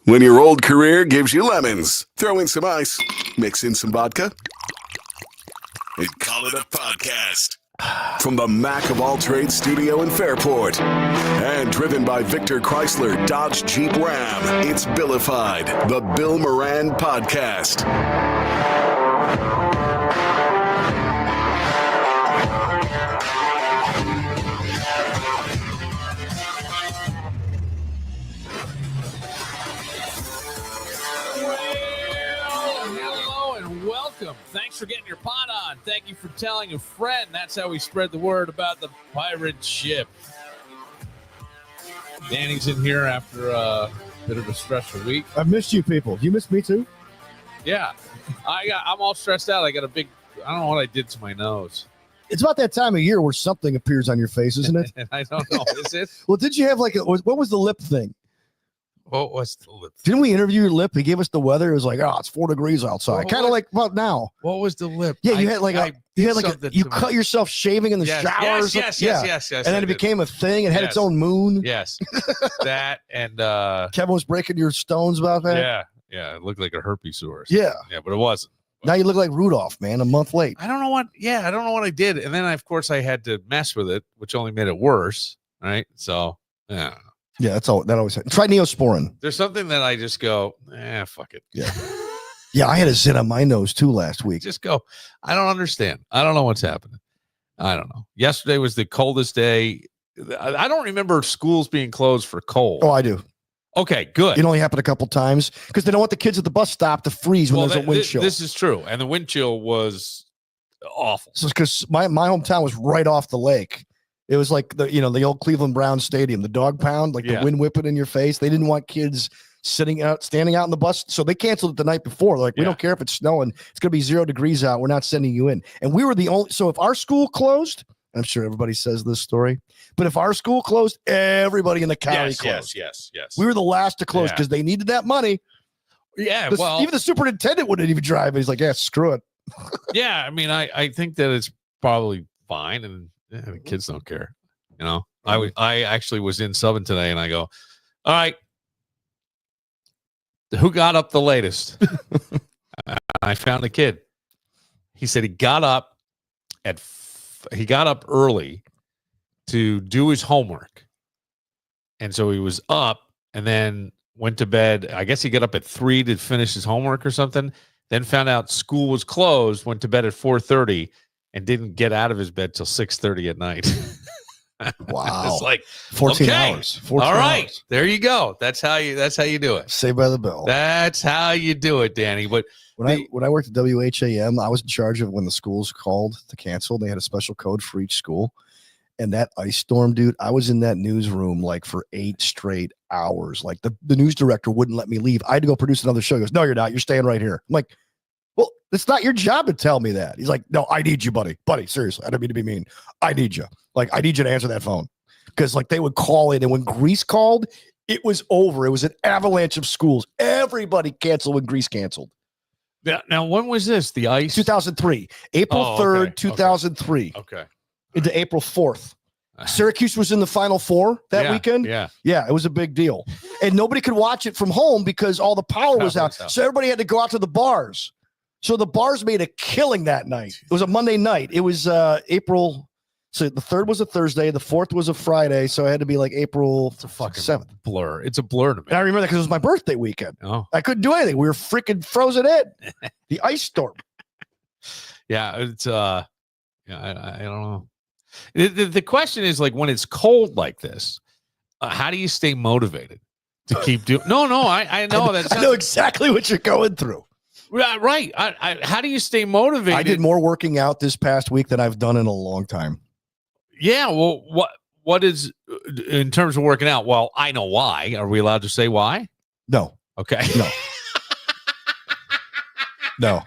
When your old career gives you lemons, throw in some ice, mix in some vodka, and call it a podcast. From the Mac of All Trades studio in Fairport, and driven by Victor Chrysler Dodge Jeep Ram, it's Billified, the Bill Moran Podcast. Thanks for getting your pot on. Thank you for telling a friend. That's how we spread the word about the pirate ship. Danny's in here after a bit of a stressful week. I've missed you people. You missed me too? Yeah. I'm all stressed out. I don't know what I did to my nose. It's about that time of year where something appears on your face, isn't it? I don't know. Is it? Well, did you have what was the lip thing? What was the lip? Didn't we interview your lip? He gave us the weather. It was like, it's 4 degrees outside. Kind of like about now. What was the lip? Yeah, you cut yourself shaving in the shower. Yes. And then it became a thing. It had its own moon. Yes. That and Kevin was breaking your stones about that. Yeah. It looked like a herpesaurus. Yeah, but it wasn't. Now you look like Rudolph, man. A month late. I don't know what I did, and then of course I had to mess with it, which only made it worse. Right? So yeah. Yeah, that's all. That always happens. Try Neosporin. There's something that I just go, fuck it. Yeah. Yeah, I had a zit on my nose too last week. Just go. I don't understand. I don't know what's happening. I don't know. Yesterday was the coldest day. I don't remember schools being closed for cold. Oh, I do. Okay, good. It only happened a couple times because they don't want the kids at the bus stop to freeze when there's a wind chill. This is true, and the wind chill was awful. So because my hometown was right off the lake. It was like the old Cleveland Browns stadium, the dog pound, like the wind whipping in your face. They didn't want kids standing out in the bus. So they canceled it the night before. Like, we don't care if it's snowing. It's going to be 0 degrees out. We're not sending you in. And we were the only, so if our school closed, I'm sure everybody says this story, but if our school closed, everybody in the county closed. Yes. We were the last to close because they needed that money. Yeah. Even the superintendent wouldn't even drive. He's like, screw it. Yeah. I mean, I think that it's probably fine. And the kids don't care, I actually was in Southern today, and I go, all right, who got up the latest? I found a kid. He said he got up early to do his homework, and so he was up and then went to bed. I guess he got up at 3 to finish his homework or something. Then found out school was closed. Went to bed at 4:30. And didn't get out of his bed till 6:30 at night. Wow. It's like 14 hours. 14 All right. Hours. There you go. That's how you do it. Saved by the bell. That's how you do it, Danny. But when I worked at WHAM, I was in charge of when the schools called to cancel. They had a special code for each school. And that ice storm, dude, I was in that newsroom like for 8 straight hours. Like the news director wouldn't let me leave. I had to go produce another show. He goes, no, you're not. You're staying right here. I'm like, well, it's not your job to tell me that. He's like, no, I need you, buddy. Buddy, seriously. I don't mean to be mean. I need you. Like, I need you to answer that phone. Because, like, they would call in. And when Greece called, it was over. It was an avalanche of schools. Everybody canceled when Greece canceled. Now, when was this? The ice? 2003. April 3rd, 2003. Okay. Into April 4th. Syracuse was in the Final Four that weekend. Yeah, it was a big deal. And nobody could watch it from home because all the power was out. So everybody had to go out to the bars. So the bars made a killing that night. It was a Monday night. It was April. So the 3rd was a Thursday. The 4th was a Friday. So it had to be like April 7th. Blur. It's a blur to me. And I remember that because it was my birthday weekend. Oh. I couldn't do anything. We were freaking frozen in. The ice storm. Yeah. It's, I don't know. The question is, like, when it's cold like this, how do you stay motivated to keep doing? No, I know that. I know exactly what you're going through. Right. How do you stay motivated? I did more working out this past week than I've done in a long time. Yeah. Well, what is in terms of working out? Well, I know why. Are we allowed to say why? No. Okay. No. No.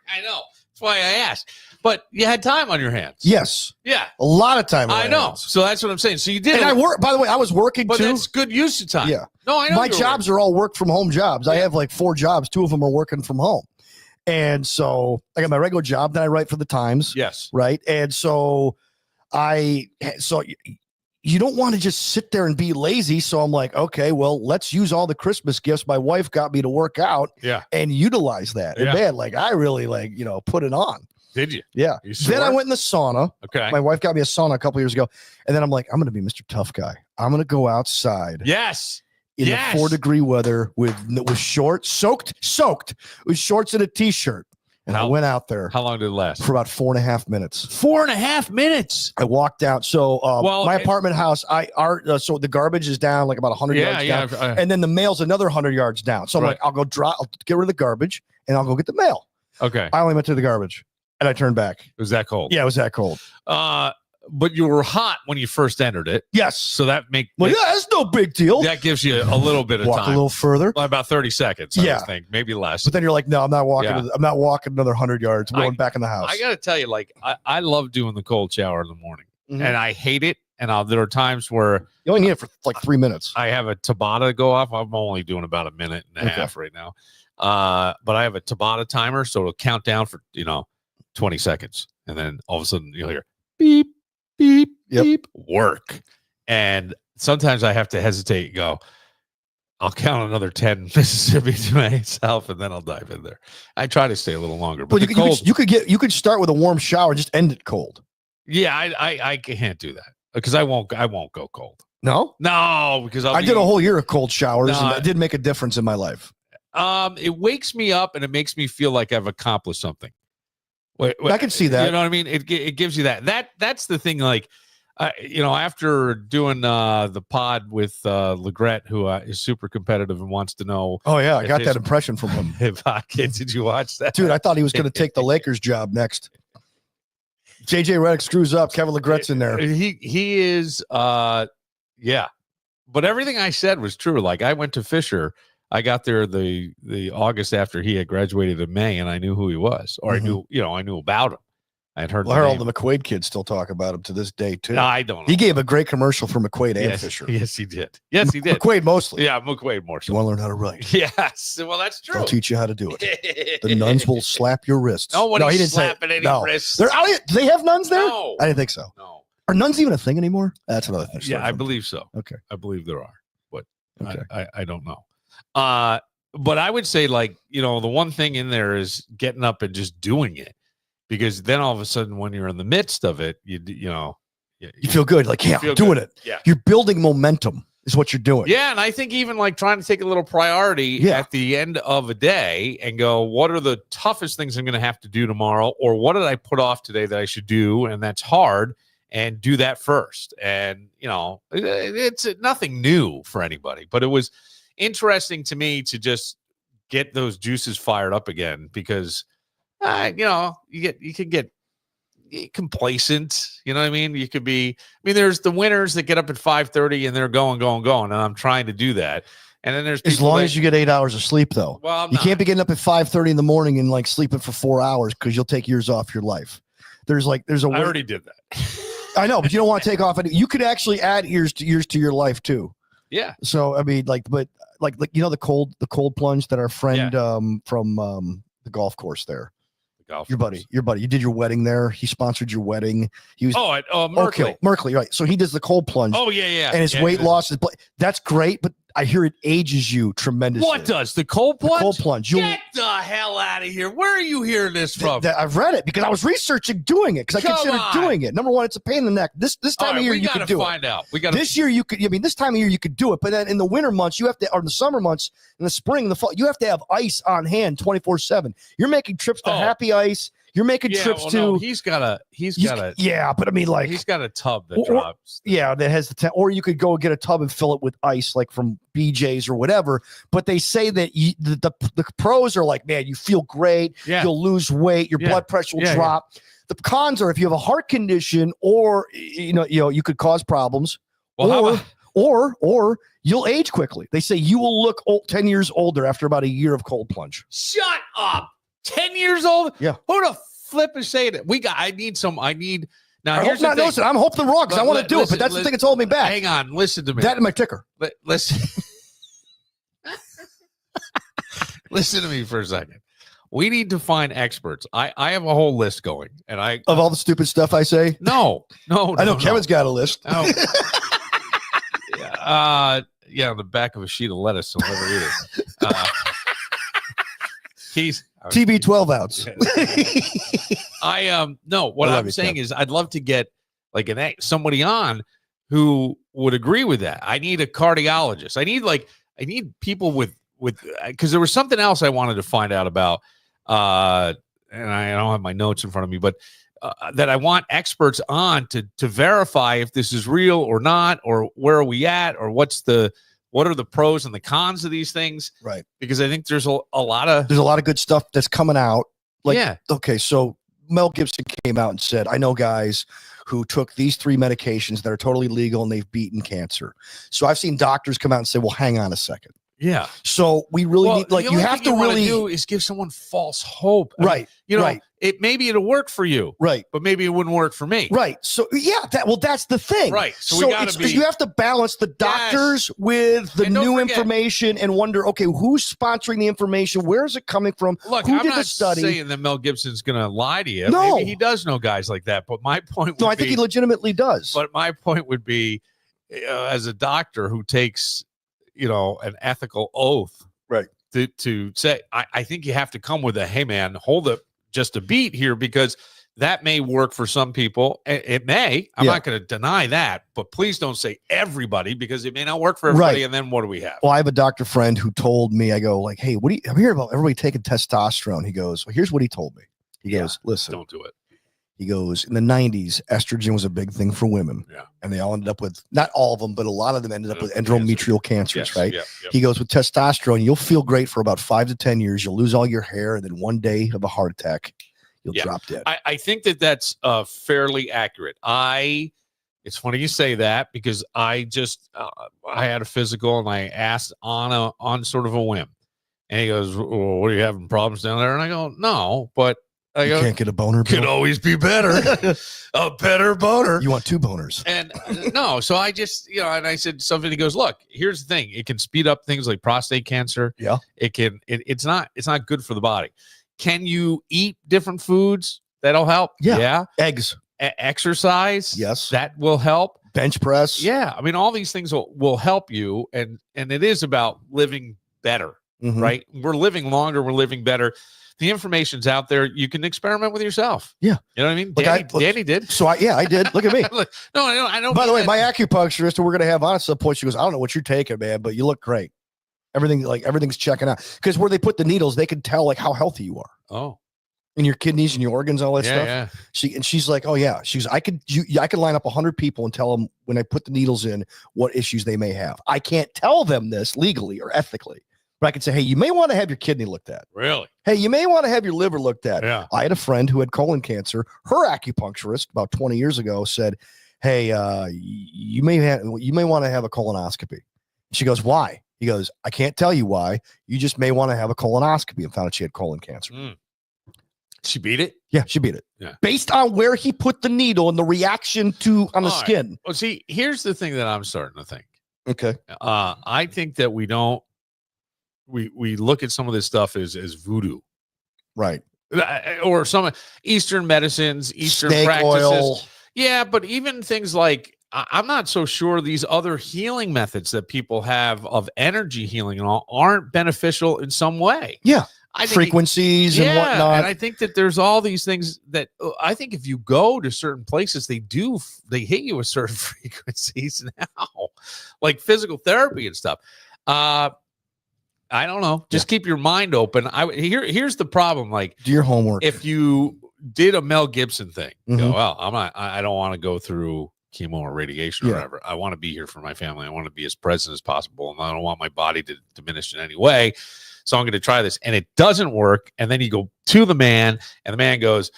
I know. That's why I asked. But you had time on your hands. Yes. Yeah. A lot of time on I know. Hands. So that's what I'm saying. So you did. And I work. By the way, I was working but too. But that's good use of time. Yeah. No, I know. My jobs are all work from home jobs. Yeah. I have like 4 jobs. 2 of them are working from home. And so I got my regular job. Then I write for the Times. Yes. Right. And so you don't want to just sit there and be lazy. So I'm like, okay, well, let's use all the Christmas gifts my wife got me to work out and utilize that. And man, like I really put it on. Did you? Yeah. You sure? Then I went in the sauna. Okay. My wife got me a sauna a couple years ago. And then I'm like, I'm going to be Mr. Tough Guy. I'm going to go outside. Yes. In the 4-degree weather with shorts, soaked with shorts and a t-shirt. And I went out there. How long did it last? For about 4.5 minutes. 4.5 minutes. I walked out. So my apartment house, so the garbage is down like about 100 yards down. And then the mail's another 100 yards down. So I'm like, I'll get rid of the garbage and I'll go get the mail. Okay. I only went to the garbage and I turned back. It was that cold? Yeah, it was that cold. But you were hot when you first entered it. Yes. So that that's no big deal. That gives you a little bit of time. Walk a little further. About 30 seconds, I would think. Maybe less. But then you're like, no, I'm not walking. I'm not walking another 100 yards. I'm going back in the house. I got to tell you, like, I love doing the cold shower in the morning. Mm-hmm. And I hate it. And there are times where you only need it for like 3 minutes. I have a Tabata go off. I'm only doing about a minute and a half right now. But I have a Tabata timer. So it'll count down for, 20 seconds. And then all of a sudden you'll hear beep, beep, beep, work. And sometimes I have to hesitate and go, I'll count another 10 Mississippi to myself, and then I'll dive in there. I try to stay a little longer. But you could start with a warm shower and just end it cold. Yeah, I can't do that because I won't go cold. No, because I did a whole year of cold showers, and it did make a difference in my life. It wakes me up and it makes me feel like I've accomplished something. I can see that. You know what I mean? It gives you that. That's the thing. Like, after doing the pod with Legret, who is super competitive and wants to know. Oh yeah, I got that impression from him. Did you watch that, dude? I thought he was going to take the Lakers job next. JJ Redick screws up. Kevin Legret's in there. He is. Yeah, but everything I said was true. Like I went to Fisher. I got there the August after he had graduated in May, and I knew who he was, or I knew about him. I had heard. Well, all the McQuaid kids still talk about him to this day too. No, I don't know. He gave a great commercial for McQuaid and Fisher. Yes, he did. Yes, he did. McQuaid mostly. Yeah, McQuade more. You want to learn how to write? Yes. Well, that's true. They'll teach you how to do it. The nuns will slap your wrists. No, he didn't slap any wrists. Do they have nuns there? No, I didn't think so. No. Are nuns even a thing anymore? That's another thing. Yeah, I believe so. Okay, I believe there are, but okay. I don't know. But I would say, like, the one thing in there is getting up and just doing it, because then all of a sudden when you're in the midst of it, you feel good. Like, yeah, I'm doing it. Yeah. You're building momentum is what you're doing. Yeah. And I think even like trying to take a little priority at the end of a day and go, what are the toughest things I'm going to have to do tomorrow? Or what did I put off today that I should do? And that's hard. And do that first. And, it's nothing new for anybody, but it was interesting to me to just get those juices fired up again, because you could get complacent. You know what I mean? You could be. There's the winners that get up at 5:30 and they're going, and I'm trying to do that. And then there's as long as you get 8 hours of sleep, though. Well, you can't be getting up at 5:30 in the morning and like sleeping for 4 hours because you'll take years off your life. I already did that. I know, but you don't want to take off any. You could actually add years to your life too. Yeah. So the cold plunge that our friend from the golf course there. Your buddy. You did your wedding there. He sponsored your wedding. He was Merkley, right? So he does the cold plunge. Oh yeah. And his weight loss that's great, but I hear it ages you tremendously. What does the cold plunge? The cold plunge. Get the hell out of here! Where are you hearing this from? I've read it because I was researching doing it because I considered doing it. Number one, it's a pain in the neck. This time of year you could do it. We gotta find out. This year you could. This time of year you could do it, but then in the winter months you have to, or in the summer months, in the spring, in the fall, you have to have ice on hand 24/7. You're making trips to Happy Ice. You're making trips to. No, he's got a. Yeah, but he's got a tub that drops. Yeah, that has the. Or you could go get a tub and fill it with ice, like from BJ's or whatever. But they say that the pros are like, man, you feel great. Yeah. You'll lose weight. Your blood pressure will drop. Yeah. The cons are if you have a heart condition, or you could cause problems. Well, or you'll age quickly. They say you will look 10 years older after about a year of cold plunge. Shut up. 10 years old? Yeah. Who the flip is saying it? I need. Now, I hope not. Listen, I'm hoping wrong because I want to do it, but that's the thing that's holding me back. Hang on. Listen to me. That and my ticker. Listen. Listen to me for a second. We need to find experts. I have a whole list going, and of all the stupid stuff I say. No. I know Kevin's got a list. No. Yeah, on the back of a sheet of lettuce, so I'll never eat it. He's TB 12 ounce. No, what I love I'm you, saying Kev. is I'd love to get like somebody on who would agree with that. I need a cardiologist. I need people with because there was something else I wanted to find out about, and I don't have my notes in front of me, but that I want experts on to verify if this is real or not, or where are we at, or what are the pros and the cons of these things? Right. Because I think there's a lot of good stuff that's coming out. Like, yeah. Okay, so Mel Gibson came out and said, I know guys who took these 3 medications that are totally legal and they've beaten cancer. So I've seen doctors come out and say, well, hang on a second. Yeah. So we really need, like, you have to really do is give someone false hope. I right. mean, right. Maybe it'll work for you. Right. But maybe it wouldn't work for me. Right. So that's the thing. Right. So we gotta you have to balance the doctors with the new information and wonder, okay, who's sponsoring the information? Where is it coming from? Look, Who I'm did not the study? saying that Mel Gibson's going to lie to you. No. Maybe he does know guys like that. But my point would I think he legitimately does. But my point would be, as a doctor who takes, an ethical oath, right, to say, I think you have to come with a, hey man, hold up just a beat here, because that may work for some people. It may. I'm not going to deny that, but please don't say everybody, because it may not work for everybody. Right. And then what do we have? Well, I have a doctor friend who told me, I go like, hey, I'm hearing about everybody taking testosterone. He goes, well, here's what he told me. He goes, listen, don't do it. He goes, in the 90s, estrogen was a big thing for women. Yeah. And they all ended up with, not all of them, but a lot of them ended up with endometrial cancers, right? Yeah, He goes, with testosterone, you'll feel great for about 5 to 10 years. You'll lose all your hair. And then one day of a heart attack, you'll drop dead. I think that's fairly accurate. It's funny you say that, because I just I had a physical and I asked on sort of a whim, and he goes, well, what are you having problems down there? And I go, no, but I go, can't get a boner. Could always be better. A better boner. You want 2 boners. And no, so I just, and I said something. He goes, look, here's the thing. It can speed up things like prostate cancer. Yeah. It's not good for the body. Can you eat different foods? That'll help. Yeah. Eggs. Exercise. Yes. That will help. Bench press. Yeah. I mean, all these things will help you. And it is about living better, right? We're living longer. We're living better. The information's out there. You can experiment with yourself. Yeah. You know what I mean? Look, Danny did. So I did. Look at me. Look, no, I don't. By the way, my acupuncturist who we're going to have on at some point, she goes, I don't know what you're taking, man, but you look great. Everything's checking out, because where they put the needles, they can tell like how healthy you are. Oh, in your kidneys and your organs, all that stuff. Yeah. She's like, oh yeah. She's, I could line up 100 people and tell them when I put the needles in what issues they may have. I can't tell them this legally or ethically, but I can say, hey, you may want to have your kidney looked at. Really? Hey, you may want to have your liver looked at. Yeah. I had a friend who had colon cancer. Her acupuncturist about 20 years ago said, hey, you may want to have a colonoscopy. She goes, why? He goes, I can't tell you why. You just may want to have a colonoscopy, and found out she had colon cancer. She beat it? Yeah, she beat it. Yeah. Based on where he put the needle and the reaction on the skin. Right. Well, see, here's the thing that I'm starting to think. Okay. I think that we look at some of this stuff as voodoo. Right. Or some Eastern medicines, Eastern Snake practices. Oil. Yeah, but even things like, I'm not so sure these other healing methods that people have of energy healing and all aren't beneficial in some way. Yeah. I think frequencies and whatnot. And I think that there's all these things that I think if you go to certain places, they hit you with certain frequencies now, like physical therapy and stuff. I don't know. Just keep your mind open. Here's the problem. Like, do your homework. If you did a Mel Gibson thing, go, well, I don't want to go through chemo or radiation or whatever. I want to be here for my family. I want to be as present as possible. And I don't want my body to diminish in any way. So I'm going to try this, and it doesn't work. And then you go to the man, and the man goes,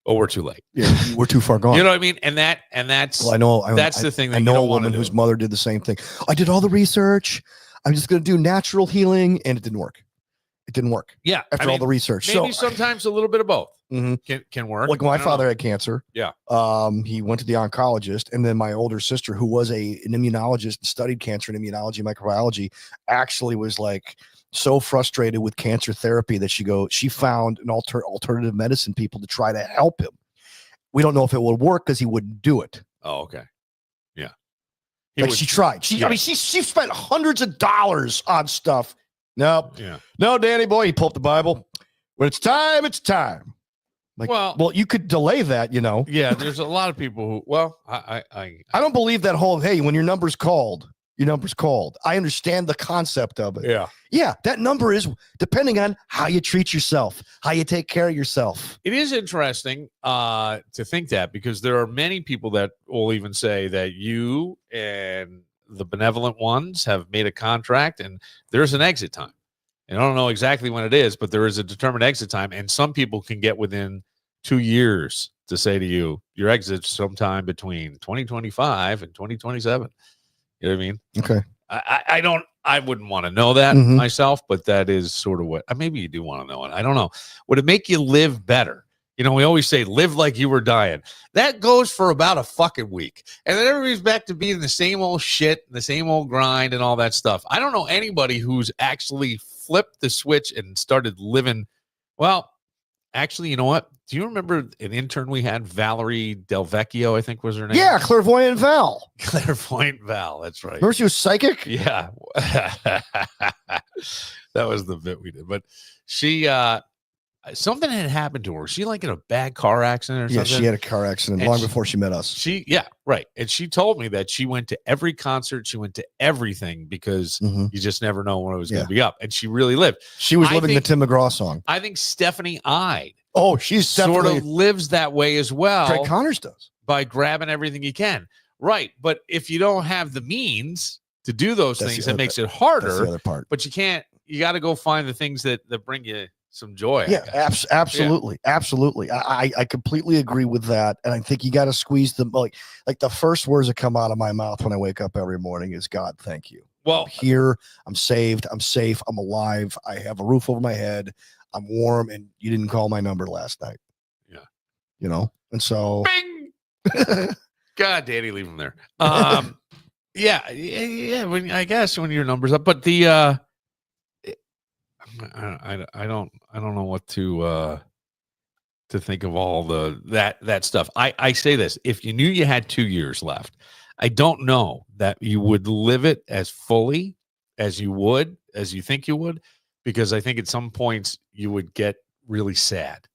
"Oh, we're too late. Yeah, we're too far gone." You know what I mean? And that's well, I know that's the thing. That I know a woman whose mother did the same thing. I did all the research. I'm just going to do natural healing, and it didn't work. It didn't work. Yeah, after all the research, maybe sometimes a little bit of both can work. Like my father had cancer. Yeah, he went to the oncologist, and then my older sister, who was an immunologist and studied cancer and immunology, microbiology, actually was like so frustrated with cancer therapy that she found an alternative medicine people to try to help him. We don't know if it will work because he wouldn't do it. Oh, okay. Yeah. Like she tried. I mean, she spent hundreds of dollars on stuff. Nope. Yeah. No, Danny boy, he pulled up the Bible. When it's time, it's time. Like, well, you could delay that, Yeah, there's a lot of people who, I don't believe that whole, hey, when your number's called, your number's called. I understand the concept of it. Yeah. Yeah, that number is depending on how you treat yourself, how you take care of yourself. It is interesting to think that, because there are many people that will even say that you and the benevolent ones have made a contract and there's an exit time. And I don't know exactly when it is, but there is a determined exit time. And some people can get within 2 years to say to you, your exit's sometime between 2025 and 2027. You know what I mean? Okay. I wouldn't want to know that myself, but that is sort of what, maybe you do want to know it. I don't know. Would it make you live better? We always say live like you were dying. That goes for about a fucking week. And then everybody's back to being the same old shit, the same old grind and all that stuff. I don't know anybody who's actually flipped the switch and started living. Well, actually, you know what? Do you remember an intern we had, Valerie Del Vecchio, I think was her name? Yeah, Clairvoyant Val. Clairvoyant Val, that's right. Remember she was psychic? Yeah. That was the bit we did. But she, something had happened to her. Was she like in a bad car accident or something? Yeah, she had a car accident long before she met us. Yeah, right. And she told me that she went to every concert. She went to everything because you just never know when it was going to be up. And she really lived. She was living the Tim McGraw song. I think Stephanie Ide. Oh, she's sort of lives that way as well. Greg Connors does. By grabbing everything you can. Right. But if you don't have the means to do those things, it makes it harder. That's the other part. But you got to go find the things that bring you some joy. Yeah, absolutely. Yeah. Absolutely. I completely agree with that. And I think you got to squeeze them. Like the first words that come out of my mouth when I wake up every morning is, God, thank you. Well, I'm here, I'm saved, I'm safe, I'm alive. I have a roof over my head. I'm warm, and you didn't call my number last night. Yeah. And so. Bing! God, Danny, leave him there. Yeah. I guess when your number's up, but the, I don't know what to think of all that stuff. I say this: if you knew you had 2 years left, I don't know that you would live it as fully as you think you would, because I think at some points you would get really sad.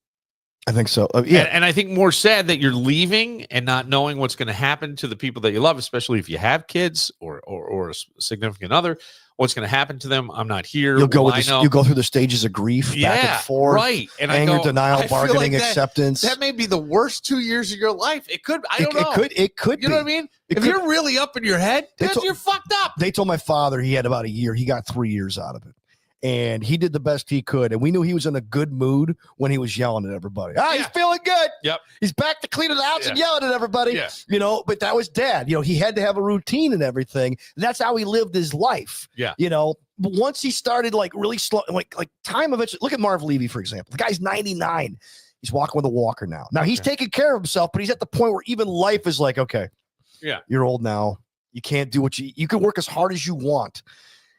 I think so. Yeah. And I think more sad that you're leaving and not knowing what's going to happen to the people that you love, especially if you have kids or a significant other. What's going to happen to them? I'm not here. You'll go you go through the stages of grief, back and forth, right? And anger, denial, bargaining, acceptance. That may be the worst 2 years of your life. It could. I don't know. It could. You know what I mean? If you're really up in your head, you're fucked up. They told my father he had about a year. He got 3 years out of it. And he did the best he could. And we knew he was in a good mood when he was yelling at everybody. He's feeling good. Yep. He's back to cleaning the house and yelling at everybody. Yeah. But that was Dad. He had to have a routine and everything. And that's how he lived his life. Yeah. But once he started really slow, like time eventually. Look at Marv Levy, for example. The guy's 99. He's walking with a walker now. Now he's taking care of himself, but he's at the point where even life is like, okay, you're old now. You can't do what you can work as hard as you want.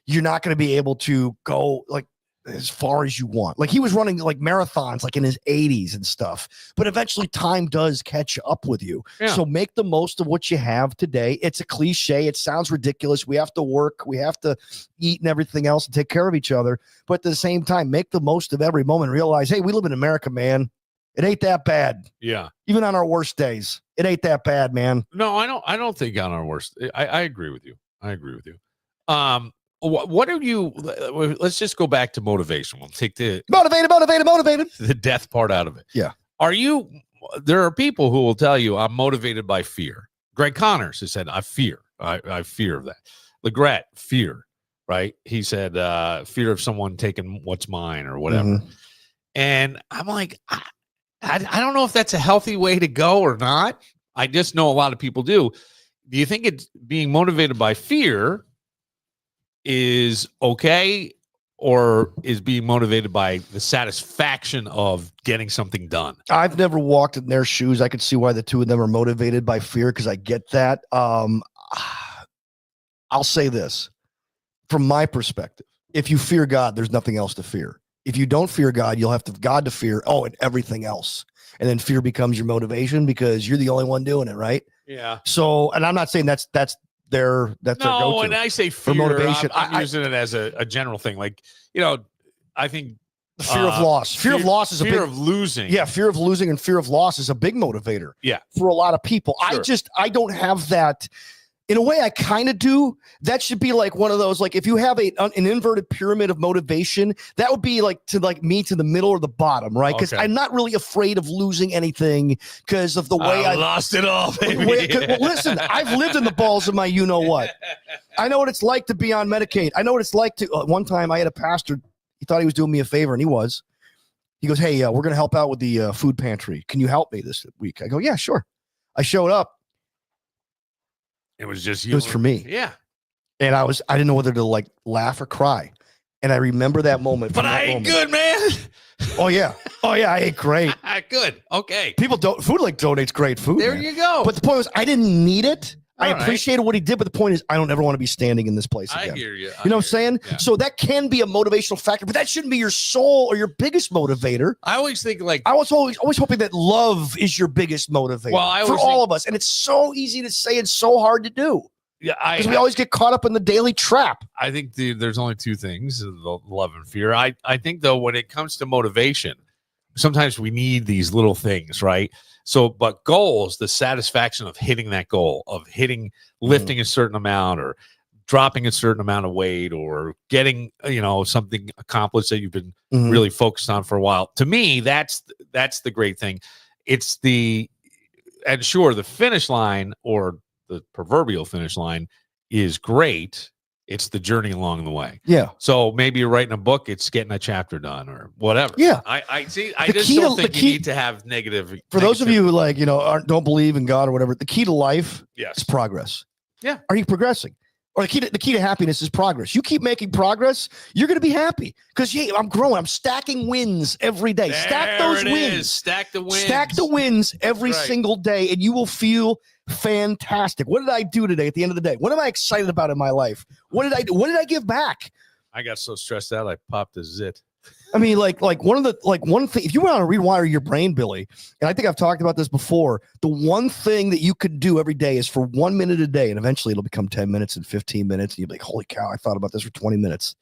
You're not going to be able to go as far as you want. Like he was running marathons in his 80s and stuff, but eventually time does catch up with you. Yeah. So make the most of what you have today. It's a cliche. It sounds ridiculous. We have to work. We have to eat and everything else and take care of each other. But at the same time, make the most of every moment. Realize, hey, we live in America, man. It ain't that bad. Yeah. Even on our worst days, it ain't that bad, man. No, I don't think on our worst. I agree with you. What are you? Let's just go back to motivation. We'll take the motivated. the death part out of it. Yeah. There are people who will tell you I'm motivated by fear. Greg Connors has said I fear. I fear of that. Legret, fear. Right. He said fear of someone taking what's mine or whatever. Mm-hmm. And I'm like, I don't know if that's a healthy way to go or not. I just know a lot of people do. Do you think it's being motivated by fear is okay, or is being motivated by the satisfaction of getting something done? I've never walked in their shoes. I could see why the two of them are motivated by fear, because I get that. I'll say this from my perspective. If you fear God, there's nothing else to fear. If you don't fear God, you'll have God to fear. And everything else. And then fear becomes your motivation because you're the only one doing it, right? Yeah. So, and I'm not saying that's their No, go-to. when I say fear, motivation, I'm using it as a general thing. Like, I think The fear of loss. Fear of loss is a big fear of losing. Yeah, fear of losing and fear of loss is a big motivator. Yeah. For a lot of people. Sure. I don't have that. In a way, I kind of do. That should be like one of those, like if you have an inverted pyramid of motivation, that would be like me to the middle or the bottom, right? Because Okay. I'm not really afraid of losing anything because of the way I lost it all, baby. Well, listen, I've lived in the balls of my you-know-what. I know what it's like to be on Medicaid. I know what it's like to, one time I had a pastor, he thought he was doing me a favor, and he was. He goes, hey, we're going to help out with the food pantry. Can you help me this week? I go, yeah, sure. I showed up. It was just you. It was for me. Yeah. And I didn't know whether to like laugh or cry. And I remember that moment. But I ate good, man. Oh, yeah. Oh, yeah. I ate great. Good. Okay. Food like donates great food. There man. you go. But the point was, I didn't need it. I All right. appreciated what he did, but the point is, I don't ever want to be standing in this place again. I hear you. You know what I'm saying? Yeah. So that can be a motivational factor, but that shouldn't be your sole or your biggest motivator. I always think like I was always hoping that love is your biggest motivator. Well, for all of us, and it's so easy to say and so hard to do yeah, because we always get caught up in the daily trap. I think there's only two things: the love and fear. I think though, when it comes to motivation, sometimes we need these little things, right? So, but goals, the satisfaction of hitting that goal, of lifting a certain amount or dropping a certain amount of weight or getting, something accomplished that you've been really focused on for a while. To me, that's the great thing. And sure, the finish line or the proverbial finish line is great. It's the journey along the way. Yeah. So maybe you're writing a book, it's getting a chapter done or whatever. Yeah. I see. I just don't think you need to have negative. For those of you who don't believe in God or whatever, the key to life Yes. is progress. Yeah. Are you progressing? Or the key to happiness is progress. You keep making progress, you're going to be happy because I'm growing. I'm stacking wins every day. Stack those wins. Stack the wins. Stack the wins every single day, and you will feel fantastic. What did I do today at the end of the day? What am I excited about in my life? What did I do? What did I give back? I got so stressed out I popped a zit. I mean, one thing, if you want to rewire your brain, Billy, and I think I've talked about this before, the one thing that you could do every day is for 1 minute a day, and eventually it'll become 10 minutes and 15 minutes, and you'll be like, holy cow, I thought about this for 20 minutes.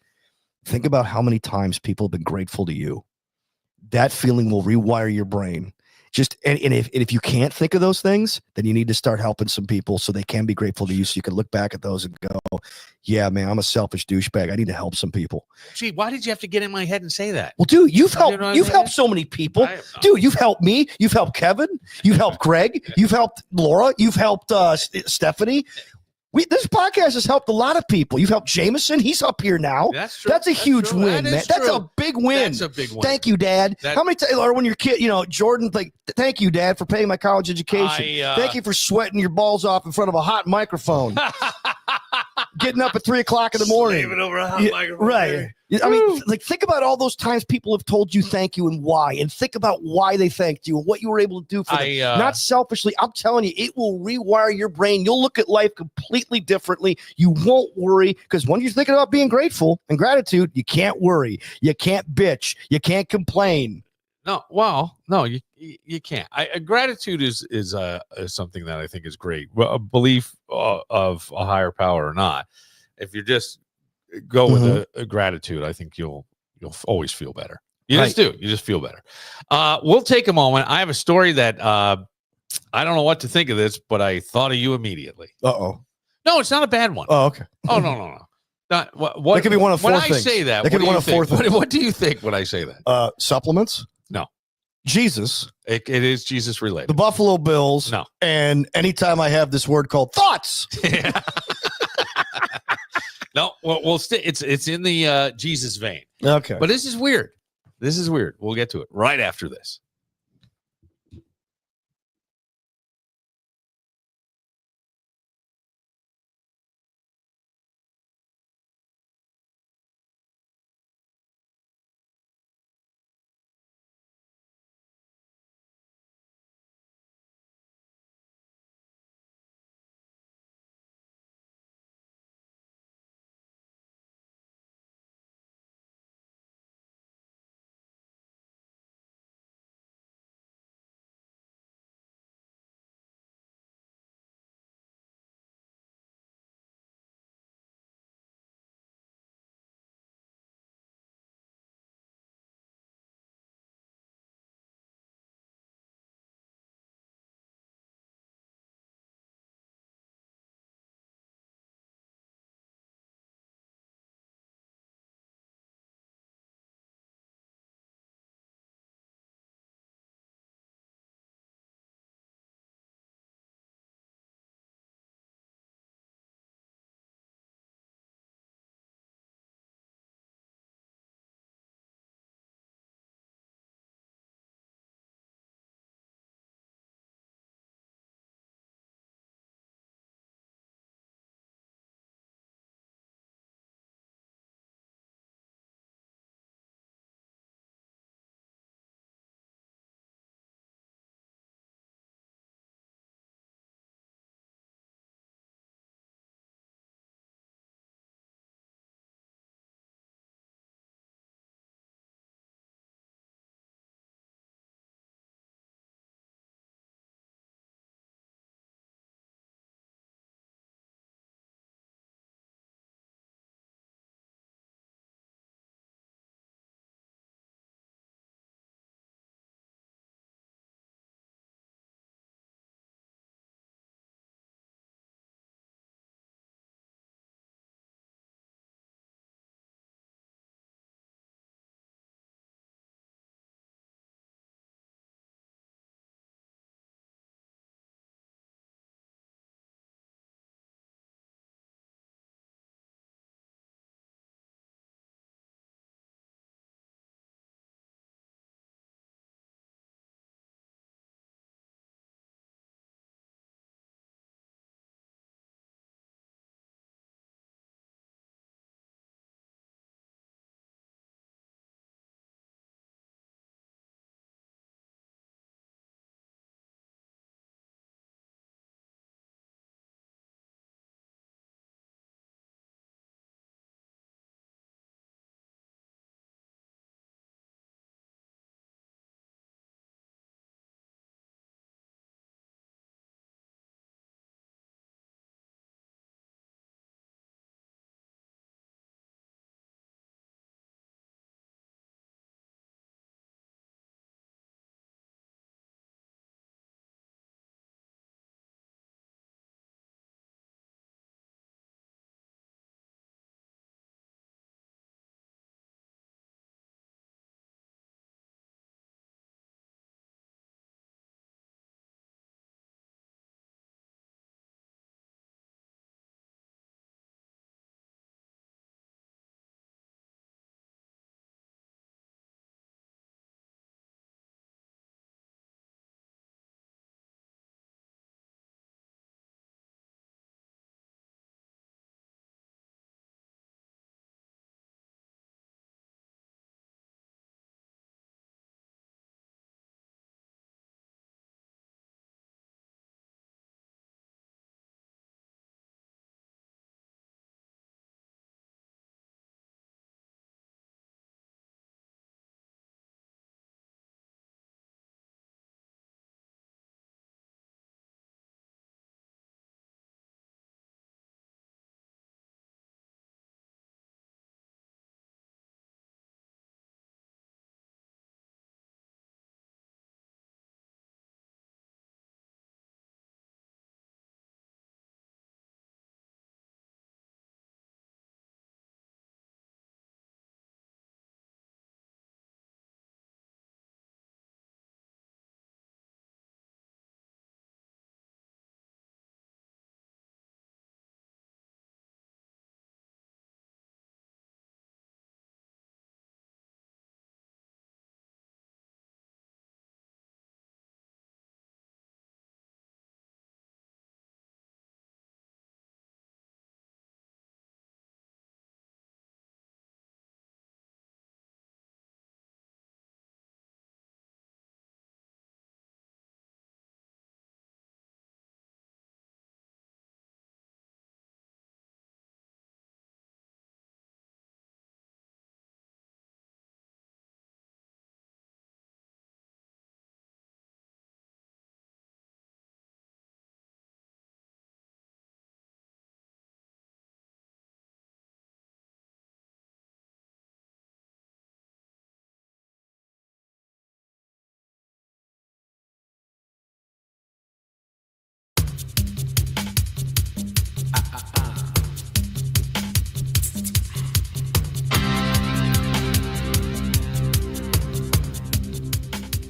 Think about how many times people have been grateful to you. That feeling will rewire your brain. And if you can't think of those things, then you need to start helping some people so they can be grateful to you, so you can look back at those and go, yeah, man, I'm a selfish douchebag. I need to help some people. Gee, why did you have to get in my head and say that? Well, dude, you've helped so many people. Dude, you've helped me. You've helped Kevin. You've helped Greg. You've helped Laura. You've helped Stephanie. This podcast has helped a lot of people. You've helped Jameson. He's up here now. That's true. That's a huge win, man. That's a big win. That's a big win. Thank you, Dad. How many times, or when your kid, Jordan, like, thank you, Dad, for paying my college education. Thank you for sweating your balls off in front of a hot microphone. Getting up at 3 o'clock in the morning. Slaving over a hot microphone. Right. I mean, think about all those times people have told you thank you and why, and think about why they thanked you and what you were able to do for them. Not selfishly. I'm telling you, it will rewire your brain. You'll look at life completely differently. You won't worry because when you're thinking about being grateful and gratitude, you can't worry. You can't bitch. You can't complain. No, well, no, you can't. Gratitude is something that I think is great. Well, a belief of a higher power or not. If you just go with a gratitude, I think you'll always feel better. You just do. You just feel better. We'll take a moment. I have a story that I don't know what to think of this, but I thought of you immediately. Uh-oh. No, it's not a bad one. Oh, okay. Oh, no. Not, what that could be one of four things. When I say that, that could be one of four things. What do you think when I say that? Supplements? No. Jesus. It is Jesus related. The Buffalo Bills. No. And anytime I have this word called thoughts. No, it's in the Jesus vein. Okay. But this is weird. We'll get to it right after this.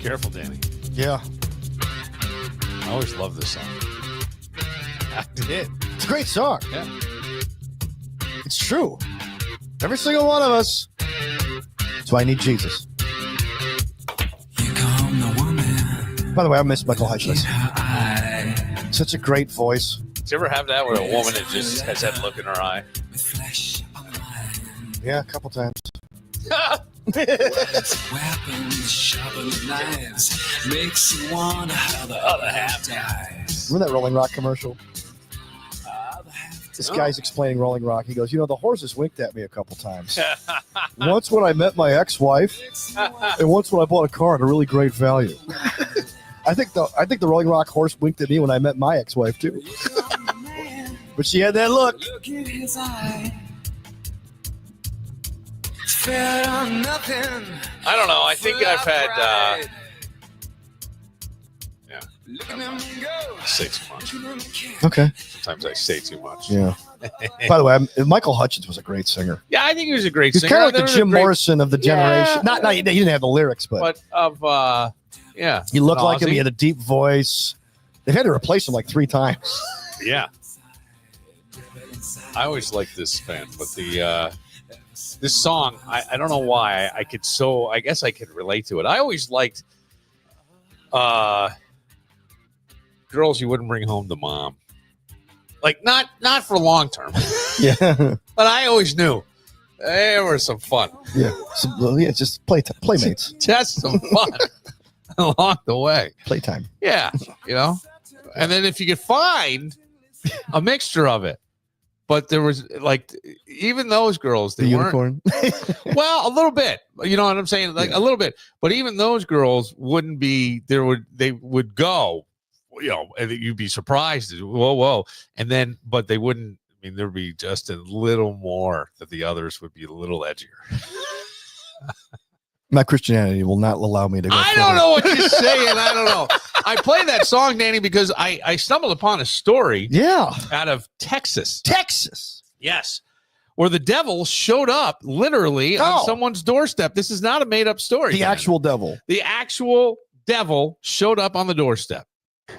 careful, Danny. Yeah. I always love this song. I did. It's a great song. Yeah. It's true. Every single one of us. That's why I need Jesus. By the way, I miss Michael Hutchins. Such a great voice. Did you ever have that with a woman that just has that look in her eye? Yeah, a couple times. Weapons, sharpened knives, makes you wonder how the other half dies. Remember that Rolling Rock commercial? This guy's explaining Rolling Rock. He goes, the horses winked at me a couple times. Once when I met my ex-wife, and once when I bought a car at a really great value. I think the Rolling Rock horse winked at me when I met my ex-wife too. But she had that look. Look in his eye. Fed on nothing. I don't know. I think I've had. I say too much. Okay. Sometimes I say too much. Yeah. By the way, Michael Hutchins was a great singer. Yeah, I think he was a great He's singer. kind of like There the was a Jim great- Morrison of the generation. Yeah. Not he didn't have the lyrics, but of yeah. he looked like him. Ozzy. He had a deep voice. They've had to replace him like 3 times. Yeah. I always liked this band, but this song, I don't know why I guess I could relate to it. I always liked girls you wouldn't bring home to mom. Like not for long term. Yeah. But I always knew there was some fun. Yeah. Just playmates. Just some fun along the way. Playtime. Yeah, And then if you could find a mixture of it. But there was even those girls, The they weren't. unicorn. Well, a little bit. You know what I'm saying? A little bit. But even those girls wouldn't be they would go, and you'd be surprised. Whoa. And then, but they wouldn't, there'd be just a little more that the others would be a little edgier. My Christianity will not allow me to go. I don't know what you're saying. I don't know. I play that song, Danny, because I stumbled upon a story Yeah. out of Texas. Texas. Yes. Where the devil showed up literally on Oh. someone's doorstep. This is not a made up story. The man. actual devil. The actual devil showed up on the doorstep.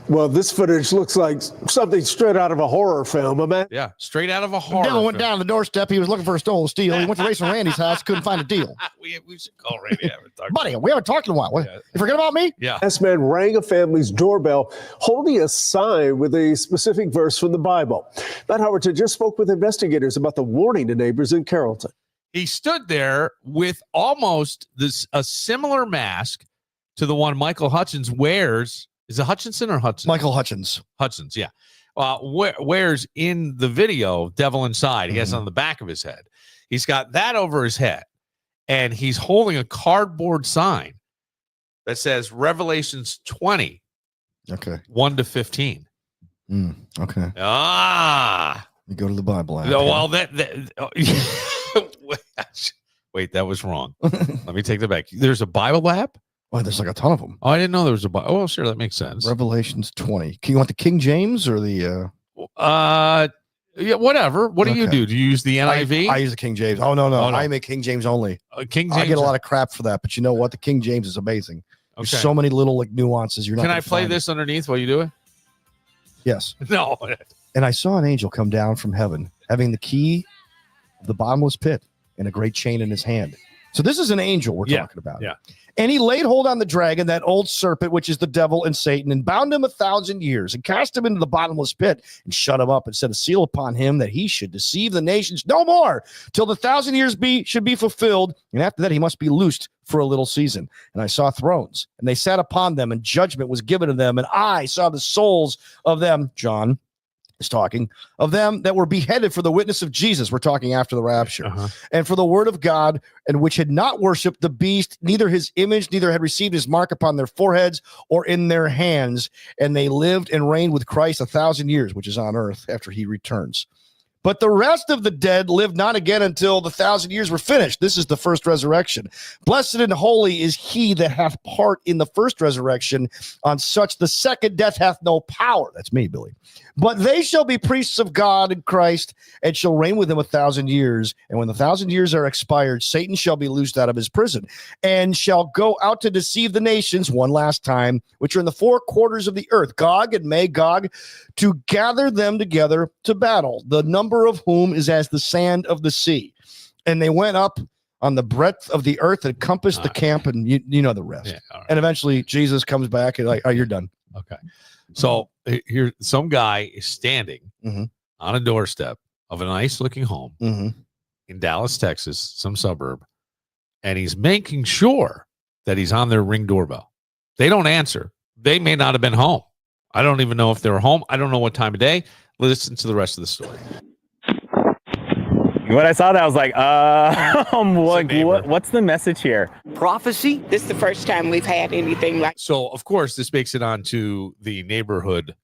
Well, this footage looks like something straight out of a horror film. Yeah. Straight out of a The horror devil went film. down the doorstep. He was looking for a stolen steel. He went to Racing Randy's house. Couldn't find a deal. We should call Randy. Buddy, we haven't talked in a while. What, Yeah. You forget about me? Yeah. This man rang a family's doorbell holding a sign with a specific verse from the Bible. Matt Howerton just spoke with investigators about the warning to neighbors in Carrollton. He stood there with almost a similar mask to the one Michael Hutchins wears. Is it Hutchinson or Hudson? Michael Hutchins. Hutchins, yeah. Wears in the video, Devil Inside. He has it on the back of his head. He's got that over his head. And he's holding a cardboard sign that says Revelations 20, Okay. 1-15. Okay. Ah. You go to the Bible app. No, well, wait, that was wrong. Let me take that back. There's a Bible app? Oh, there's like a ton of them. Oh, I didn't know there was a Bible. Oh, sure, that makes sense. Revelations 20. You want the King James or the... Yeah, whatever. What do you Okay. do? Do you use the NIV? I use the King James. Oh, no. Oh, no. I'm a King James only. King James. I get a lot of crap for that, but you know what? The King James is amazing. There's Okay. so many little nuances. You're not. Can I gonna play find it. this underneath while you do it? Yes. No. And I saw an angel come down from heaven, having the key of the bottomless pit and a great chain in his hand. So this is an angel we're Yeah, talking about. yeah. And he laid hold on the dragon, that old serpent, which is the devil and Satan, and bound him 1,000 years, and cast him into the bottomless pit, and shut him up, and set a seal upon him, that he should deceive the nations no more, till the 1,000 years should be fulfilled. And after that, he must be loosed for a little season. And I saw thrones, and they sat upon them, and judgment was given to them. And I saw the souls of them, John is talking, of them that were beheaded for the witness of Jesus. We're talking after the rapture. Uh-huh. And for the word of God, and which had not worshipped the beast, neither his image, neither had received his mark upon their foreheads or in their hands. And they lived and reigned with Christ 1,000 years, which is on earth, after he returns. But the rest of the dead live not again until the 1,000 years were finished. This is the first resurrection. Blessed and holy is he that hath part in the first resurrection. On such the second death hath no power. That's me, Billy. But they shall be priests of God in Christ, and shall reign with him 1,000 years. And when the 1,000 years are expired, Satan shall be loosed out of his prison, and shall go out to deceive the nations one last time, which are in the four quarters of the earth, Gog and Magog, to gather them together to battle, the number of whom is as the sand of the sea. And they went up on the breadth of the earth and compassed the camp, and you know the rest. Yeah, all right. And eventually Jesus comes back and like, oh, you're done. Okay. So here, some guy is standing on a doorstep of a nice looking home in Dallas, Texas, some suburb, and he's making sure that he's on their Ring doorbell. They don't answer. They may not have been home. I don't even know if they were home. I don't know what time of day. Listen to the rest of the story. When I saw that, I was like, what's the message here? Prophecy? This is the first time we've had anything like. So, of course, this makes it onto the neighborhood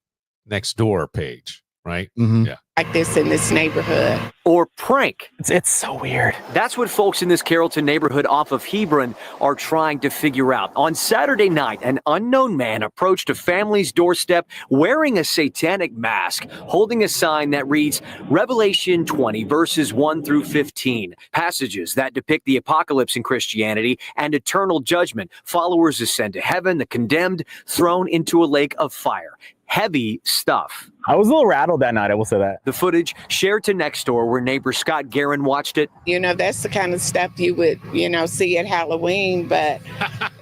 next door page, right? Yeah. Like this in this neighborhood. Or prank? It's so weird. That's what folks in this Carrollton neighborhood off of Hebron are trying to figure out. On Saturday night, an unknown man approached a family's doorstep wearing a satanic mask, holding a sign that reads Revelation 20, verses 1 through 15, passages that depict the apocalypse in Christianity and eternal judgment. Followers ascend to heaven, the condemned thrown into a lake of fire. Heavy stuff. I was a little rattled that night, I will say that. The footage shared to Nextdoor, where neighbor Scott Guerin watched it. You know, that's the kind of stuff you would, see at Halloween, but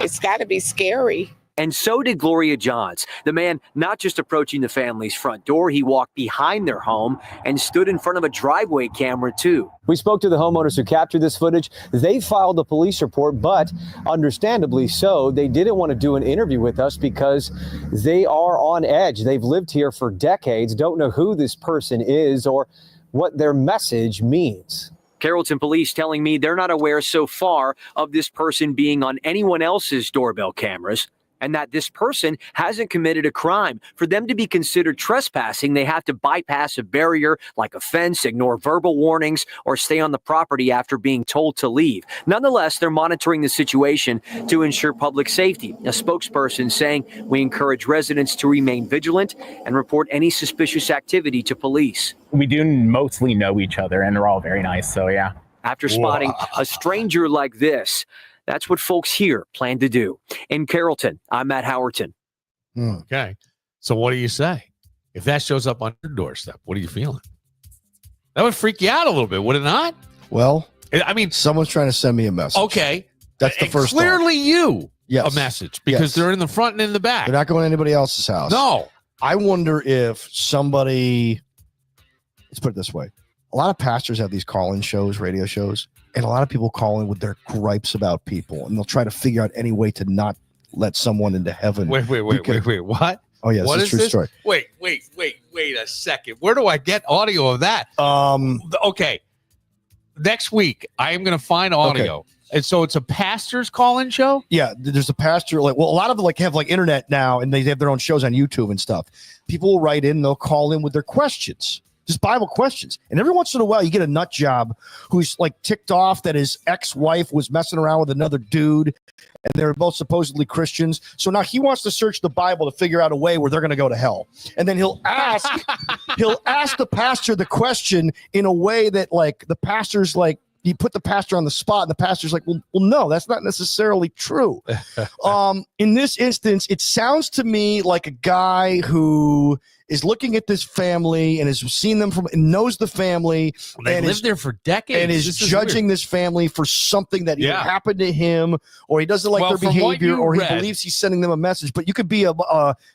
it's got to be scary. And so did Gloria Johns. The man not just approaching the family's front door, he walked behind their home and stood in front of a driveway camera too. We spoke to the homeowners who captured this footage. They filed a police report, but understandably so, they didn't want to do an interview with us because they are on edge. They've lived here for decades, don't know who this person is or what their message means. Carrollton police telling me they're not aware so far of this person being on anyone else's doorbell cameras, and that this person hasn't committed a crime. For them to be considered trespassing, they have to bypass a barrier like a fence, ignore verbal warnings, or stay on the property after being told to leave. Nonetheless, they're monitoring the situation to ensure public safety. A spokesperson saying, we encourage residents to remain vigilant and report any suspicious activity to police. We do mostly know each other, and they're all very nice, so yeah. After spotting a stranger like this, that's what folks here plan to do. In Carrollton, I'm Matt Howerton. Okay. So what do you say? If that shows up on your doorstep, what are you feeling? That would freak you out a little bit, would it not? Well, I mean, someone's trying to send me a message. Okay. That's the first Clearly thought. a message because they're in the front and in the back. They're not going to anybody else's house. No. I wonder if somebody, let's put it this way. A lot of pastors have these call-in shows, radio shows, and a lot of people call in with their gripes about people, and they'll try to figure out any way to not let someone into heaven. Wait. What? Oh, yeah, it's a true story. Wait a second. Where do I get audio of that? Okay. Next week, I am going to find audio. Okay. And so it's a pastor's call-in show? Yeah, there's a pastor. A lot of them have internet now, and they have their own shows on YouTube and stuff. People will write in, they'll call in with their questions. Just Bible questions. And every once in a while, you get a nut job who's ticked off that his ex-wife was messing around with another dude, and they're both supposedly Christians. So now he wants to search the Bible to figure out a way where they're going to go to hell. And then he'll ask the pastor the question in a way that the pastor's you put the pastor on the spot, and the pastor's like, well, no, that's not necessarily true. In this instance, it sounds to me like a guy who is looking at this family and has seen them and knows the family. They lived there for decades. And is judging this family for something that either happened to him, or he doesn't like their behavior, or he believes he's sending them a message. But you could be if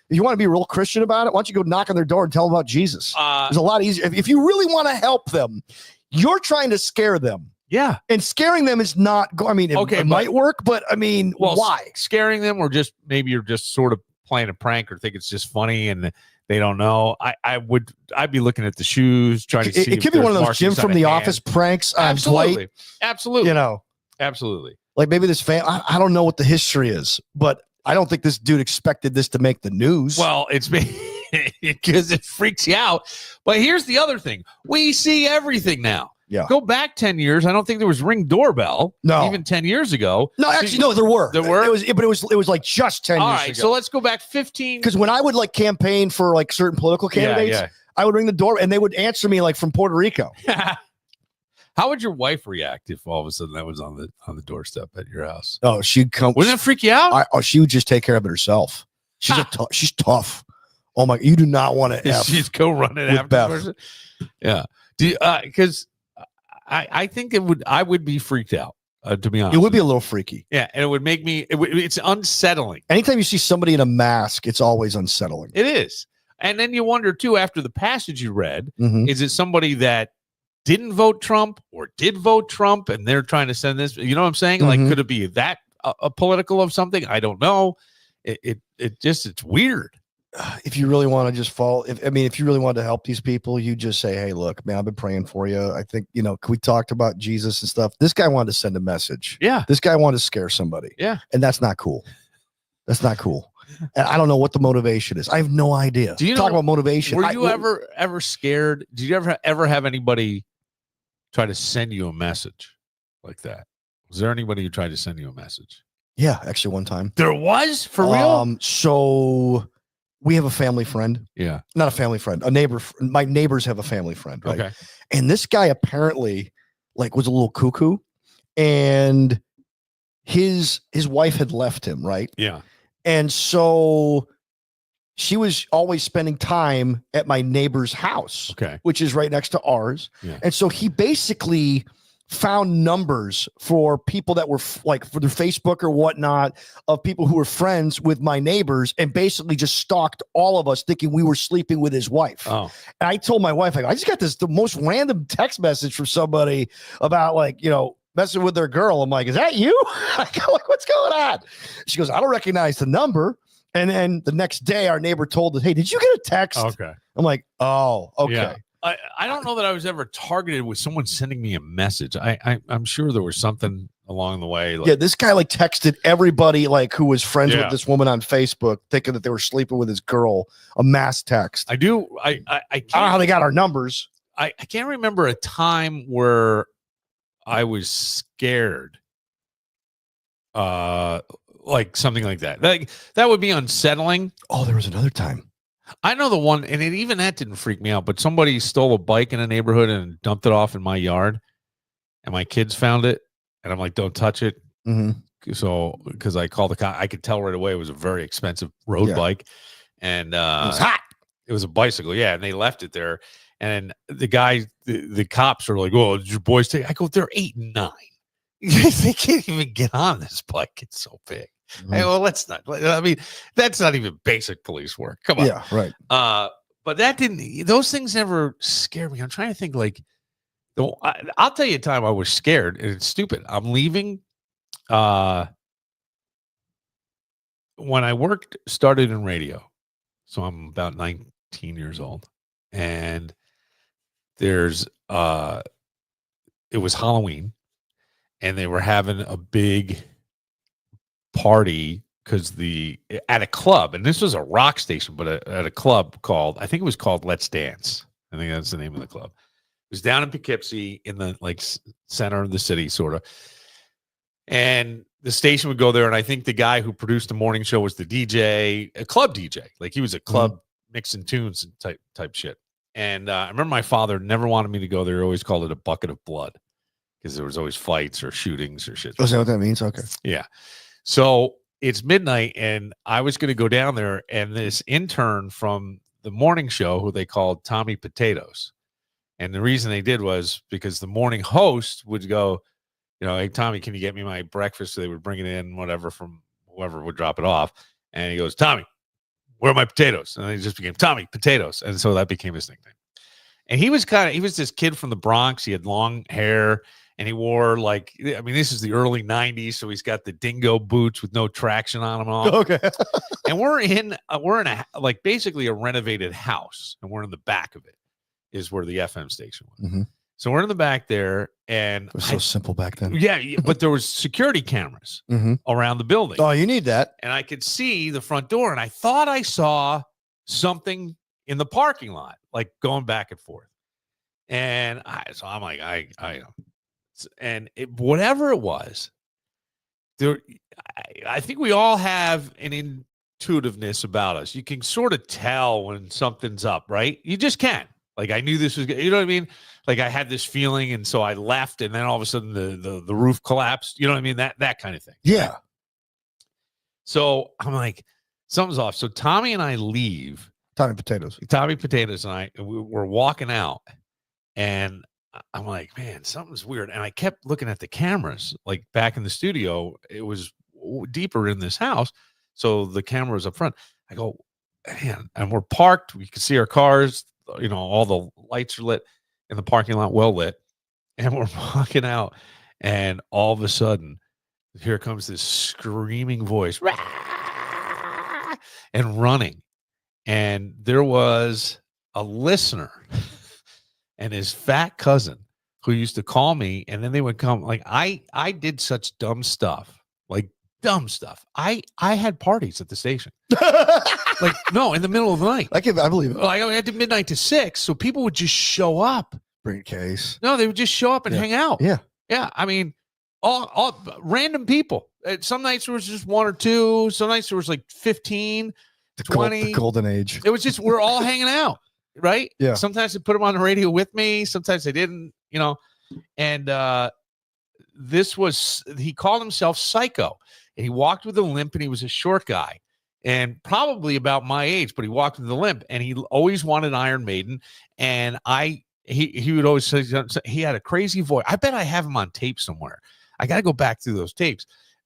you want to be a real Christian about it, why don't you go knock on their door and tell them about Jesus? It's a lot easier. If you really want to help them, you're trying to scare them. Yeah. And scaring them is not, it might work, but why? Scaring them, or just maybe you're just sort of playing a prank or think it's just funny and they don't know. I'd be looking at the shoes, trying to see. It could be one of those Jim from the Office pranks on Dwight. Absolutely. Absolutely. Absolutely. Maybe this I don't know what the history is, but I don't think this dude expected this to make the news. Well, it's because it freaks you out. But here's the other thing. We see everything now. Yeah. Go back 10 years. I don't think there was Ring doorbell. No. Even 10 years ago. No, actually, no, there were. There were? It was like just 10 All years right, ago. so let's go back 15. Because when I would like campaign for like certain political candidates, I would ring the door and they would answer me like from Puerto Rico. How would your wife react if all of a sudden that was on the doorstep at your house? Oh, she'd come. Wouldn't it freak you out? She would just take care of it herself. She's tough. Oh my! You do not want to. She'd go running after the person. Yeah. Do you, because I think I would be freaked out. To be honest, it would be a little freaky. Yeah, and it would make me. It's unsettling. Anytime you see somebody in a mask, it's always unsettling. It is, and then you wonder too. After the passage you read, Mhm. is it somebody that didn't vote Trump or did vote Trump, and they're trying to send this? You know what I'm saying? Like, could it be that a political of something? I don't know. It's weird. If you really want to just fall, if you really want to help these people, you just say, hey, look, man, I've been praying for you. I think, we talked about Jesus and stuff. This guy wanted to send a message. Yeah. This guy wanted to scare somebody. Yeah. And that's not cool. That's not cool. And I don't know what the motivation is. I have no idea. Do you talk know, about motivation? Were you ever scared? Did you ever have anybody try to send you a message like that? Was there anybody who tried to send you a message? Yeah, actually one time. There was? For real? So we have a family friend. Yeah. Not a family friend, a neighbor. My neighbors have a family friend, right? Okay. And this guy apparently was a little cuckoo, and his wife had left him, right? Yeah. And so she was always spending time at my neighbor's house, Okay. which is right next to ours. Yeah. And so he basically found numbers for people that were for their Facebook or whatnot of people who were friends with my neighbors, and basically just stalked all of us thinking we were sleeping with his wife. Oh. And I told my wife, I just got the most random text message from somebody about messing with their girl. I'm like, is that you? I go, what's going on? She goes, I don't recognize the number. And then the next day our neighbor told us, hey, did you get a text? Okay. I'm like, oh, okay. Yeah. I don't know that I was ever targeted with someone sending me a message. I'm sure there was something along the way. Yeah, this guy texted everybody who was friends Yeah. with this woman on Facebook, thinking that they were sleeping with his girl. A mass text. I don't know how they got our numbers. I can't remember a time where I was scared. Something like that. That would be unsettling. Oh, there was another time. I know the one, and even that didn't freak me out, but somebody stole a bike in a neighborhood and dumped it off in my yard, and my kids found it, and I'm like, don't touch it. Mm-hmm. So, because I called the cop, I could tell right away it was a very expensive road bike, and it was hot. It was a bicycle, yeah, and they left it there, and the guy, the cops are like, "Oh, did your boys take?" I go, "They're 8 and 9. They can't even get on this bike. It's so big." Mm-hmm. Hey, well, let's not. I mean, that's not even basic police work. Come on. Yeah, right. But that didn't. Those things never scared me. I'm trying to think. I'll tell you a time I was scared, and it's stupid. I'm leaving. When I started in radio, so I'm about 19 years old, and it was Halloween, and they were having a big party at a club, and this was a rock station, but at a club called, I think it was called Let's Dance. I think that's the name of the club. It was down in Poughkeepsie in the center of the city, sort of. And the station would go there, and I think the guy who produced the morning show was the DJ, a club DJ. He was a club mixing tunes and type shit. And I remember my father never wanted me to go there. He always called it a bucket of blood because there was always fights or shootings or shit. Oh, is that what that means? Okay. Yeah. So it's midnight, and I was going to go down there, and this intern from the morning show, who they called Tommy Potatoes. And the reason they did was because the morning host would go, hey, Tommy, can you get me my breakfast? So they would bring it in, whatever, from whoever would drop it off. And he goes, Tommy, where are my potatoes? And then he just became Tommy Potatoes. And so that became his nickname. And he was this kid from the Bronx. He had long hair, and he wore this is the early 90s. So he's got the dingo boots with no traction on them all. Okay. And we're in basically a renovated house, and we're in the back of it is where the FM station was. Mm-hmm. So we're in the back there, and It was so simple back then. yeah, but there was security cameras around the building. Oh, you need that. And I could see the front door, and I thought I saw something in the parking lot, like going back and forth. And I'm like, and whatever it was, there, I think we all have an intuitiveness about us. You can sort of tell when something's up, right? You just can. Like, I knew this was, you know what I mean? Like, I had this feeling, and so I left, and then all of a sudden the roof collapsed. You know what I mean? That kind of thing. Yeah. So I'm like, something's off. So Tommy and I leave. Tommy Potatoes and I, we're walking out, and I'm like, man, something's weird. And I kept looking at the cameras, like back in the studio. It was deeper in this house, so the camera was up front. I go, man, and we're parked. We can see our cars. You know, all the lights are lit in the parking lot, well lit, and we're walking out, and all of a sudden, here comes this screaming voice, and running, and there was a listener and his fat cousin who used to call me, and then they would come. Like, I did such dumb stuff, like dumb stuff. I had parties at the station. Like, no, in the middle of the night. I believe it. Like, I had to midnight to 6, so people would just show up. Bring a case. No, they would just show up and hang out. Yeah. Yeah. I mean, all random people. Some nights there was just 1 or 2. Some nights there was like 15, 20. The golden age. It was just, we're all hanging out, right? Yeah. Sometimes they put them on the radio with me. Sometimes they didn't, you know. And he called himself Psycho. And he walked with a limp, and he was a short guy. And probably about my age, but he walked with a limp, and he always wanted Iron Maiden. And he would always say, he had a crazy voice. I bet I have him on tape somewhere. I got to go back through those tapes.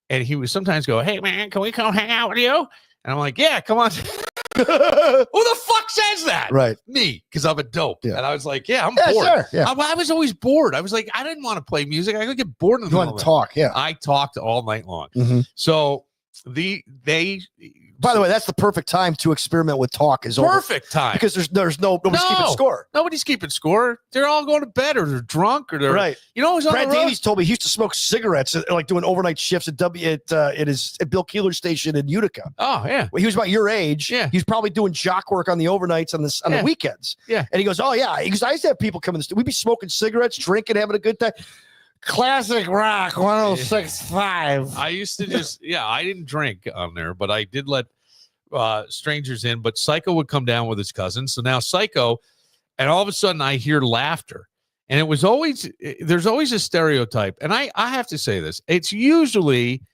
And he would sometimes go, "Hey man, can we come hang out with you?" And I'm like, "Yeah, come on." Who the fuck says that? Right. Me, because I'm a dope. Yeah. And I was like, yeah, I'm bored. Sure. Yeah. I was always bored. I was like, I didn't want to play music. I could get bored in the You middle want of to talk? Yeah. I talked all night long. Mhm. So By the way, that's the perfect time to experiment with talk. Is over. Perfect time, Because there's nobody's keeping score. Nobody's keeping score. They're all going to bed, or they're drunk, or they're Right. You know, who's on Brad the road? Davies told me he used to smoke cigarettes, like doing overnight shifts at Bill Keeler's station in Utica. Oh yeah. Well, he was about your age. Yeah. He's probably doing jock work on the overnights on the weekends. Yeah. And he goes, "Oh yeah," because I used to have people come in the studio. We'd be smoking cigarettes, drinking, having a good time. Classic rock 106.5. I used to just I didn't drink on there, but I did let strangers in. But Psycho would come down with his cousin. So now Psycho, and all of a sudden I hear laughter. And it was always, there's always a stereotype. And I have to say this. It's usually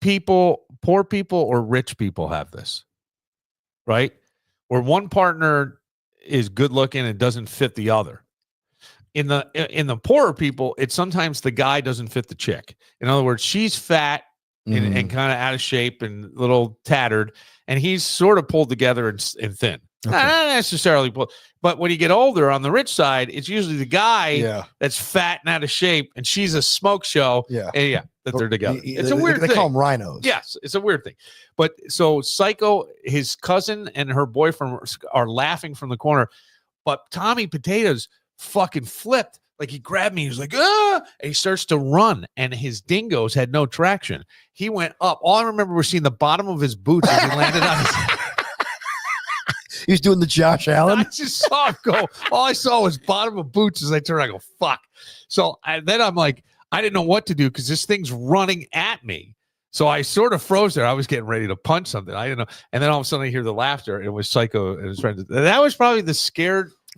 people, poor people or rich people have this, right? Where one partner is good looking and doesn't fit the other. In the poorer people, it's sometimes the guy doesn't fit the chick. In other words, she's fat and kind of out of shape and a little tattered, and he's sort of pulled together and thin. Okay. Not necessarily pulled, but when you get older on the rich side, it's usually the guy that's fat and out of shape, and she's a smoke show. Yeah. And that they're together. It's a weird They thing. call them rhinos. Yes, it's a weird thing. But so Psycho, his cousin and her boyfriend are laughing from the corner, but Tommy Potatoes fucking flipped. Like, he grabbed me. He was like, ah! And he starts to run, and his dingoes had no traction. He went up. All I remember was seeing the bottom of his boots as he landed on his. He was doing the Josh Allen. I just saw him go. All I saw was bottom of boots as I turned. I go, fuck. So then I'm like, I didn't know what to do because this thing's running at me. So I sort of froze there. I was getting ready to punch something. I didn't know. And then all of a sudden I hear the laughter, and it was Psycho and his friend. That was probably the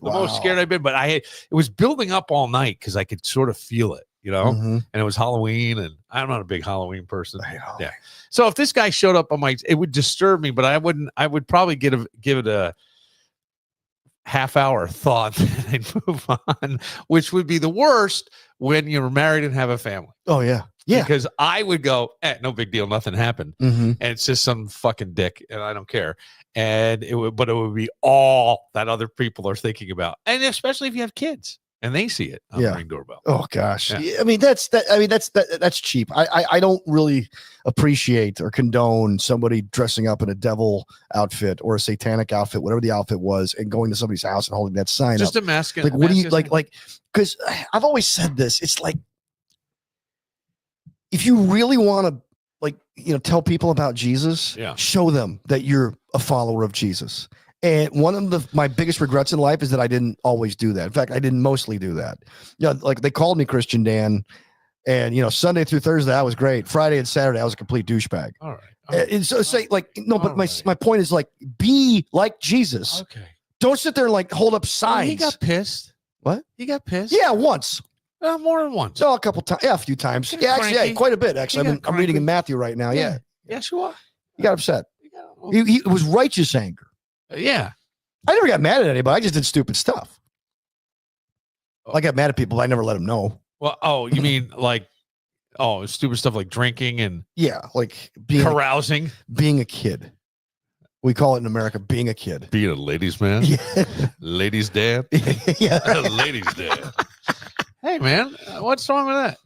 most scared I've been. But it was building up all night because I could sort of feel it, you know. And it was Halloween, and I'm not a big Halloween person. Yeah. So if this guy showed up on it would disturb me, but I wouldn't. I would probably give it a half-hour thought and move on, which would be the worst when you're married and have a family. Oh yeah. Yeah. Because I would go, no big deal, nothing happened. And it's just some fucking dick, and I don't care. And it would be all that other people are thinking about. And especially if you have kids. and they see it on Yeah. the Ring doorbell. Oh gosh. Yeah. I mean, that's cheap. I don't really appreciate or condone somebody dressing up in a devil outfit or a satanic outfit, whatever the outfit was, and going to somebody's house and holding that sign Just up. a mask. Like, what do you like? Because I've always said this. It's like, if you really want to, like, tell people about Jesus, show them that you're a follower of Jesus. And one of my biggest regrets in life is that I didn't always do that. In fact, I didn't mostly do that. Yeah, like they called me Christian Dan, and Sunday through Thursday I was great. Friday and Saturday I was a complete douchebag. All right. And so say like no, but my point is like be like Jesus. Okay. Don't sit there and like hold up signs. He got pissed. What? He got pissed? Yeah, once. More than once. No, a couple times. Yeah, a few times. Yeah, actually, yeah, quite a bit. Actually, I'm reading in Matthew right now. Yeah. Yes, you are. He got upset. It was righteous anger. Yeah. I never got mad at anybody. I just did stupid stuff. I got mad at people, but I never let them know. Well, you mean like, stupid stuff like drinking and like being carousing, being a kid. We call it in America being a kid. Being a ladies' man, ladies' dad, ladies' dad. Hey, man, what's wrong with that?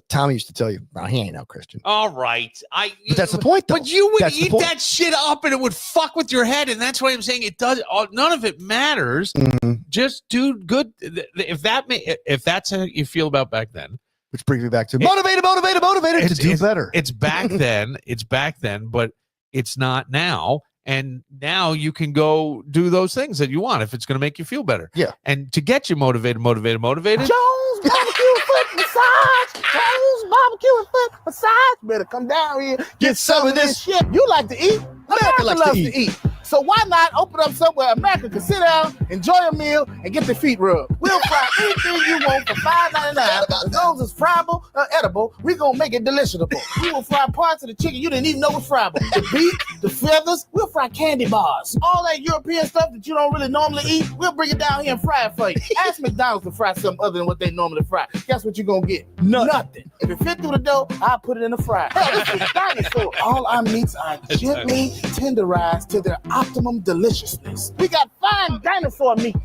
Tommy used to tell you, "No, he ain't no Christian." All right, but that's the point, though. But you would eat that shit up, and it would fuck with your head, and that's why I'm saying it does. None of it matters. Mm-hmm. Just do good. If that's how you feel about back then, which brings me back to motivated to do better. It's back then. It's back then, but it's not now. And now you can go do those things that you want if it's going to make you feel better. Yeah. And to get you motivated. Jones barbecue foot massage. Jones barbecue and foot massage. Better come down here. Get some of this shit. You like to eat. America loves to eat. So why not open up somewhere America can sit down, enjoy a meal, and get their feet rubbed? We'll fry anything you want for $5.99. As long as it's friable or edible, we're going to make it deliciousable. We will fry parts of the chicken you didn't even know was friable. The beef, the feathers, we'll fry candy bars. All that European stuff that you don't really normally eat, we'll bring it down here and fry it for you. Ask McDonald's to fry something other than what they normally fry. Guess what you're going to get? Nothing. If it fit through the dough, I'll put it in the fryer. Hell, this is dinosaur. All our meats are gently tenderized to their optimum deliciousness. We got fine dinosaur meat.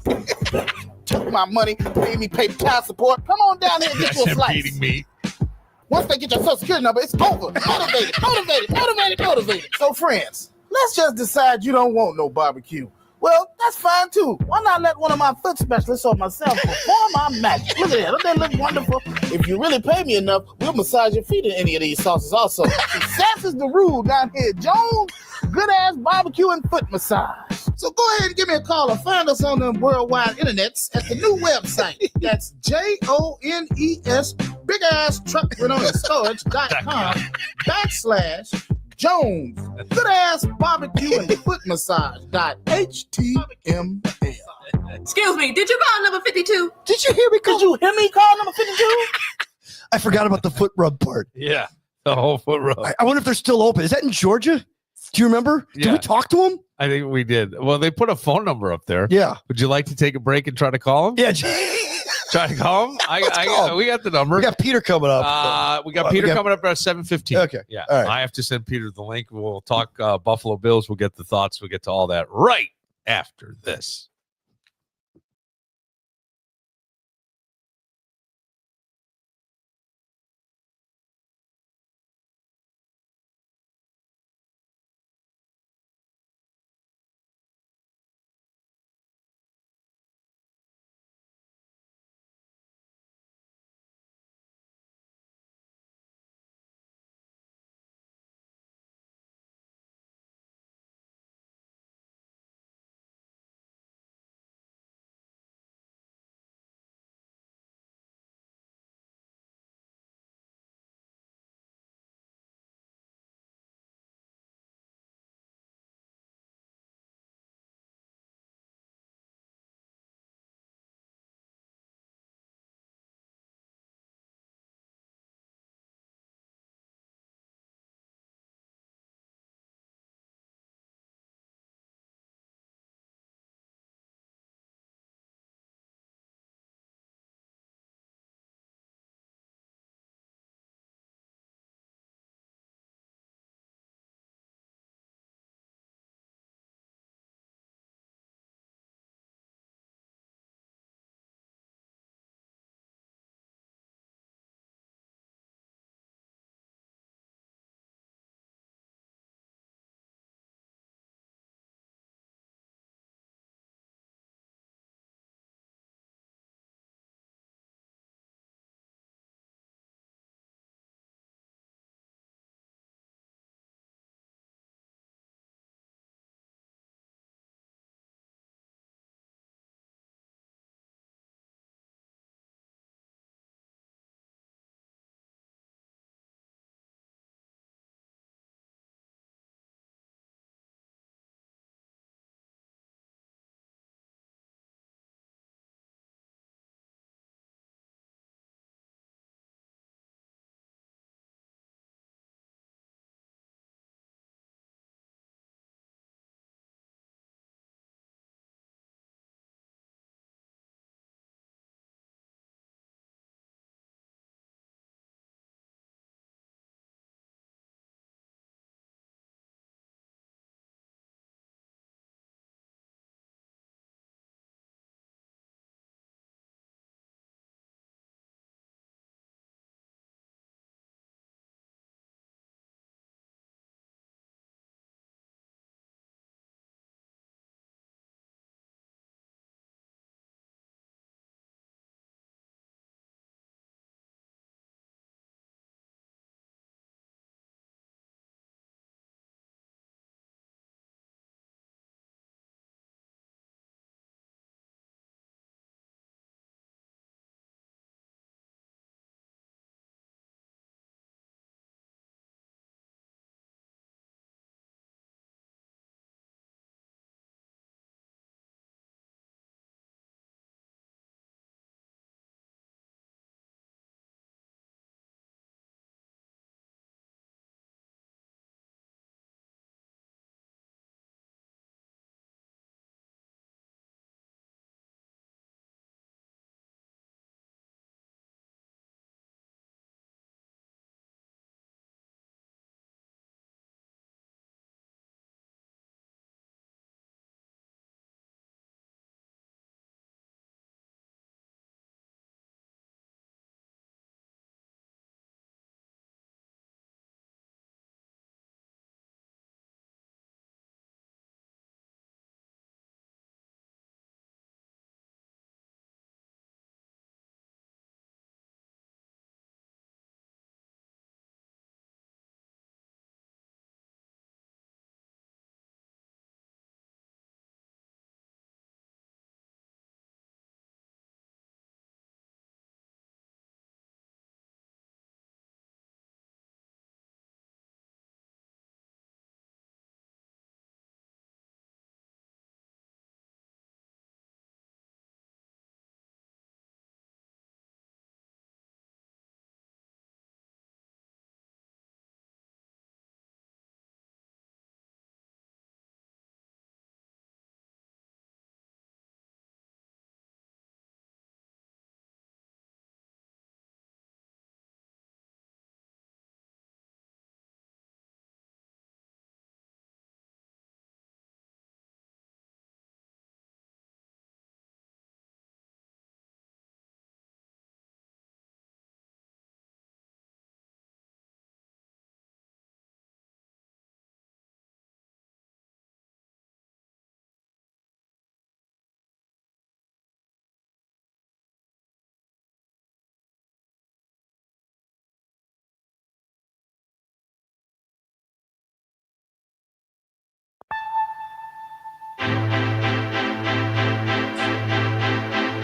Took my money, paid me paper child support. Come on down here and get you a slice. Me. Once they get your social security number, it's over. Motivated. So friends, let's just decide you don't want no barbecue. Well, that's fine too. Why not let one of my foot specialists or myself perform our magic? Look at that. Don't that look wonderful? If you really pay me enough, we'll massage your feet in any of these sauces also. Success is the rule down here, Jones. Good ass barbecue and foot massage. So go ahead and give me a call or find us on the worldwide internets at the new website. That's JONES big ass truck rental and storage.com/ Jones, good ass barbecue and foot massage.html. Excuse me, did you call number 52? Did you hear me call number 52? I forgot about the foot rub part. Yeah, the whole foot rub. I wonder if they're still open. Is that in Georgia? Do you remember? Yeah. Did we talk to them? I think we did. Well, they put a phone number up there. Yeah. Would you like to take a break and try to call them? Yeah. Try to call them? We got the number. We got Peter coming up. We got Peter coming up at 7:15. Okay. Yeah. All right. I have to send Peter the link. We'll talk Buffalo Bills. We'll get the thoughts. We'll get to all that right after this.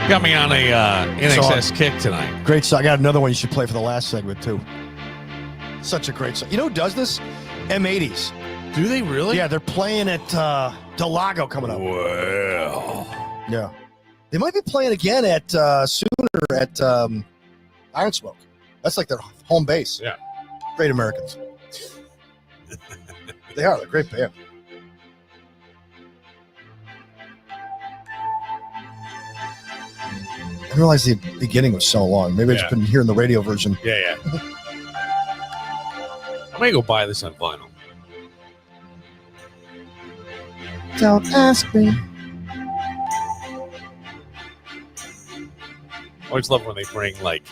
Got me on a NXS kick tonight. Great song. I got another one you should play for the last segment, too. Such a great song. You know who does this? M80s. Do they really? Yeah, they're playing at Del Lago coming up. Well. Yeah. They might be playing again at sooner at Iron Smoke. That's like their home base. Yeah. Great Americans. They are. They're a great band. I didn't realize the beginning was so long. Maybe I just couldn't hear in the radio version. Yeah. I may go buy this on vinyl. Don't ask me. I always love when they bring like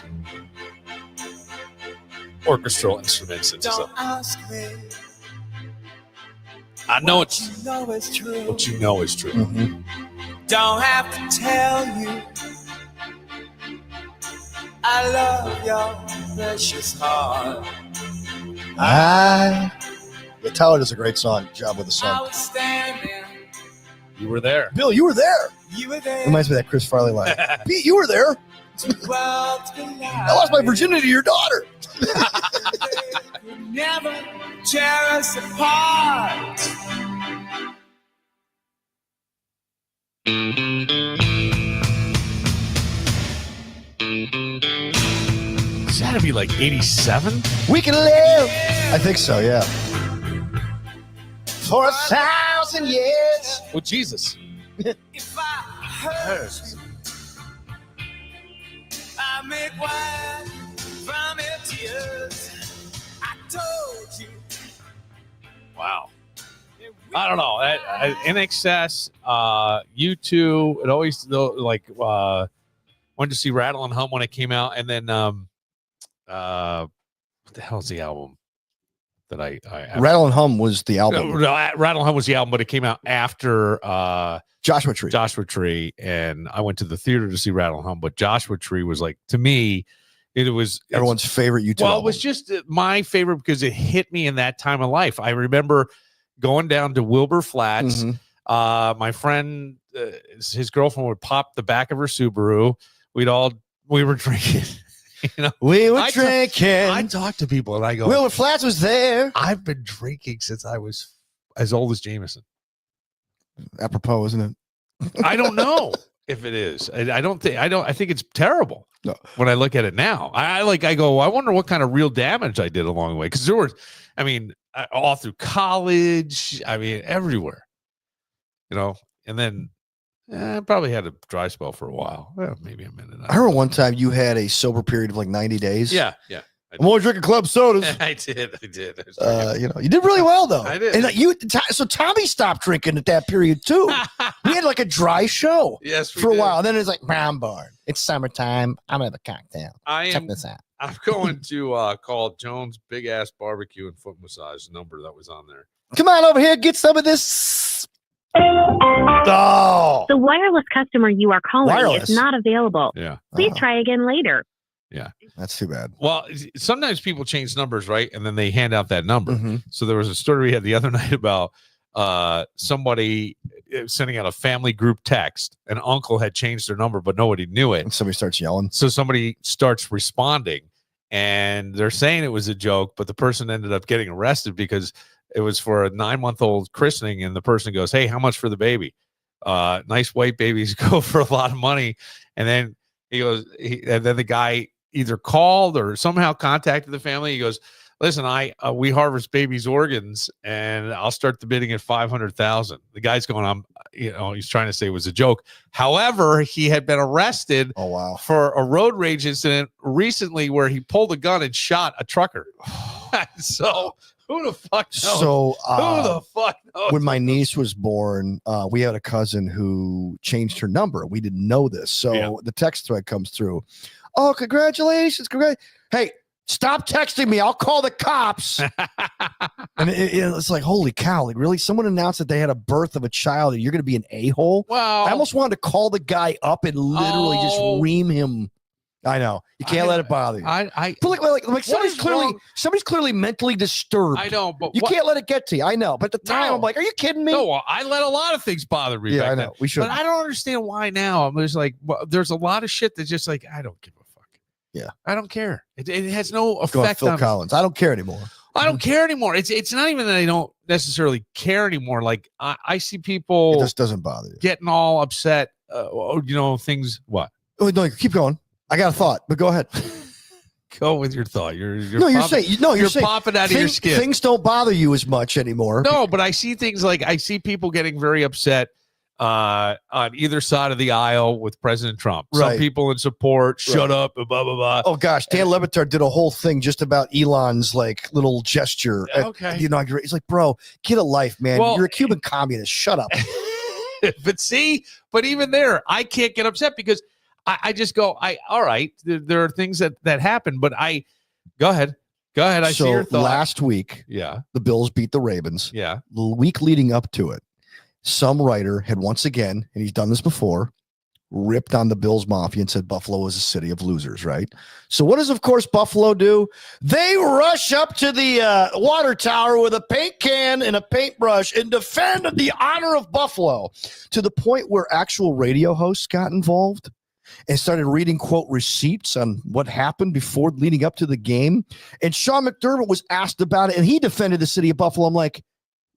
orchestral instruments and stuff. Ask me. I know it's true. what you know is true. Mm-hmm. Don't have to tell you. I love your precious heart. Yeah, Tyler does a great song. Job with the I song. was standing. You were there. Bill, you were there. You were there. Reminds me of that Chris Farley line. Pete, you were there. I lost my virginity to your daughter. Never tear us apart. It's got to be like 87. We can live. I think so, yeah. For 1,000 years. Oh, Jesus. If I hurt you, I make wine from your tears. I told you. Wow. I don't know. NXS, U2, it always like went to see Rattle and Hum when it came out, and then what the hell is the album that I Rattle and Hum was the album. Rattle and Hum was the album, but it came out after Joshua Tree. Joshua Tree, and I went to the theater to see Rattle and Hum, but Joshua Tree was like, to me, it was everyone's favorite U2 Well, album. it was just my favorite because it hit me in that time of life. I remember going down to Wilbur Flats. Mm-hmm. My friend, his girlfriend would pop the back of her Subaru. We were drinking. You know, we were drinking. I talk to people and I go, Wilbur Flats was there. I've been drinking since I was as old as Jameson. Apropos, isn't it? I don't know if it is. I think it's terrible. No. When I look at it now, I go, I wonder what kind of real damage I did along the way. Because there was, all through college, everywhere, and then I probably had a dry spell for a while. Well, maybe a minute. I remember one time you had a sober period of like 90 days. Yeah. I'm only drinking club sodas. I did. You did really well though. I did. And so Tommy stopped drinking at that period too. We had like a dry show. Yes, for a while. And then it's like Brown Barn. It's summertime. I'm gonna have a cocktail. Check this out. I'm going to call Jones Big Ass Barbecue and Foot Massage number that was on there. Come on over here, get some of this. Oh, the wireless customer you are calling is not available. Yeah. Please try again later. Yeah. That's too bad. Well, sometimes people change numbers, right? And then they hand out that number. Mm-hmm. So there was a story we had the other night about somebody sending out a family group text. An uncle had changed their number, but nobody knew it. And somebody starts yelling. So somebody starts responding, and they're saying it was a joke, but the person ended up getting arrested because it was for a 9-month-old christening, and the person goes, "Hey, how much for the baby? Nice white babies go for a lot of money." And then he goes, and then the guy either called or somehow contacted the family. He goes, "Listen, we harvest babies' organs, and I'll start the bidding at 500,000." The guy's going, he's trying to say it was a joke. However, he had been arrested for a road rage incident recently where he pulled a gun and shot a trucker. So who the fuck knows? So who the fuck knows? When my niece was born, we had a cousin who changed her number. We didn't know this. So the text thread comes through. "Oh, congratulations. Hey, stop texting me. I'll call the cops." And it's like, holy cow. Like, really? Someone announced that they had a birth of a child and you're going to be an a-hole? Wow. I almost wanted to call the guy up and literally just ream him. I know. You can't let it bother you. But like somebody's clearly mentally disturbed. I know, but you can't let it get to you. I know. But at the time, I'm like, are you kidding me? No, I let a lot of things bother me. Yeah, back I know. then. We should. But I don't understand why now. I'm just like, well, there's a lot of shit that's just like, I don't give a fuck. Yeah. I don't care. It has no Go on, effect Phil on Collins. I don't care anymore. I don't care anymore. It's not even that I don't necessarily care anymore. Like I see people. It just doesn't bother you. Getting all upset. Things. What? Oh, no, keep going. I got a thought, but go ahead. Go with your thought. You're popping out of your skin. Things don't bother you as much anymore. No, but I see things like I see people getting very upset on either side of the aisle with President Trump. Right. Some people in support, shut up, blah, blah, blah. Oh, gosh. Dan Lebatard did a whole thing just about Elon's like little gesture at the inauguration. He's like, bro, get a life, man. Well, you're a Cuban communist. Shut up. But even there, I can't get upset because I just go, all right, there are things that happen, but go ahead. I see your thought. Last week, the Bills beat the Ravens. Yeah. The week leading up to it, some writer had once again, and he's done this before, ripped on the Bills Mafia and said Buffalo is a city of losers, right? So what does, of course, Buffalo do? They rush up to the water tower with a paint can and a paintbrush and defend the honor of Buffalo to the point where actual radio hosts got involved and started reading, quote, receipts on what happened before leading up to the game. And Sean McDermott was asked about it, and he defended the city of Buffalo. I'm like,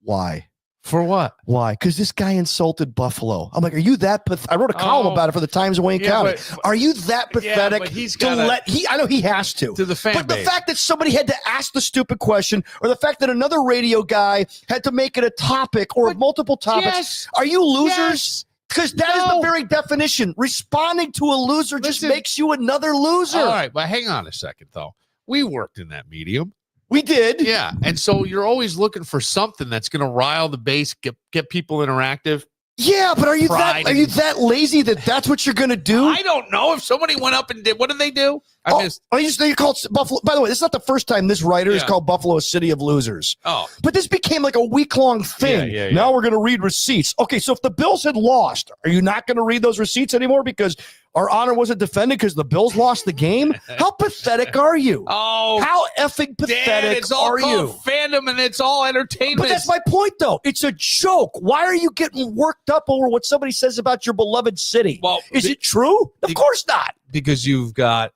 why? For what? Why? Because this guy insulted Buffalo. I'm like, are you that I wrote a column about it for the Times of Wayne County. Are you that pathetic I know he has to the fan but base. The fact that somebody had to ask the stupid question, or the fact that another radio guy had to make it a topic or multiple topics, are you losers? Because that is the very definition. Responding to a loser just makes you another loser. All right, but hang on a second, though. We worked in that medium. We did. Yeah. And so you're always looking for something that's going to rile the base, get people interactive. Yeah, but are you that lazy that's what you're going to do? I don't know. If somebody went up and did, what did they do? You called Buffalo. By the way, this is not the first time this writer has called Buffalo a city of losers. Oh. But this became like a week-long thing. Yeah. Now we're going to read receipts. Okay, so if the Bills had lost, are you not going to read those receipts anymore because our honor wasn't defended because the Bills lost the game? How pathetic are you? Oh, how effing pathetic it's all are you? Fandom and it's all entertainment. But that's my point, though. It's a joke. Why are you getting worked up over what somebody says about your beloved city? Well, is it true? Of course not. Because you can.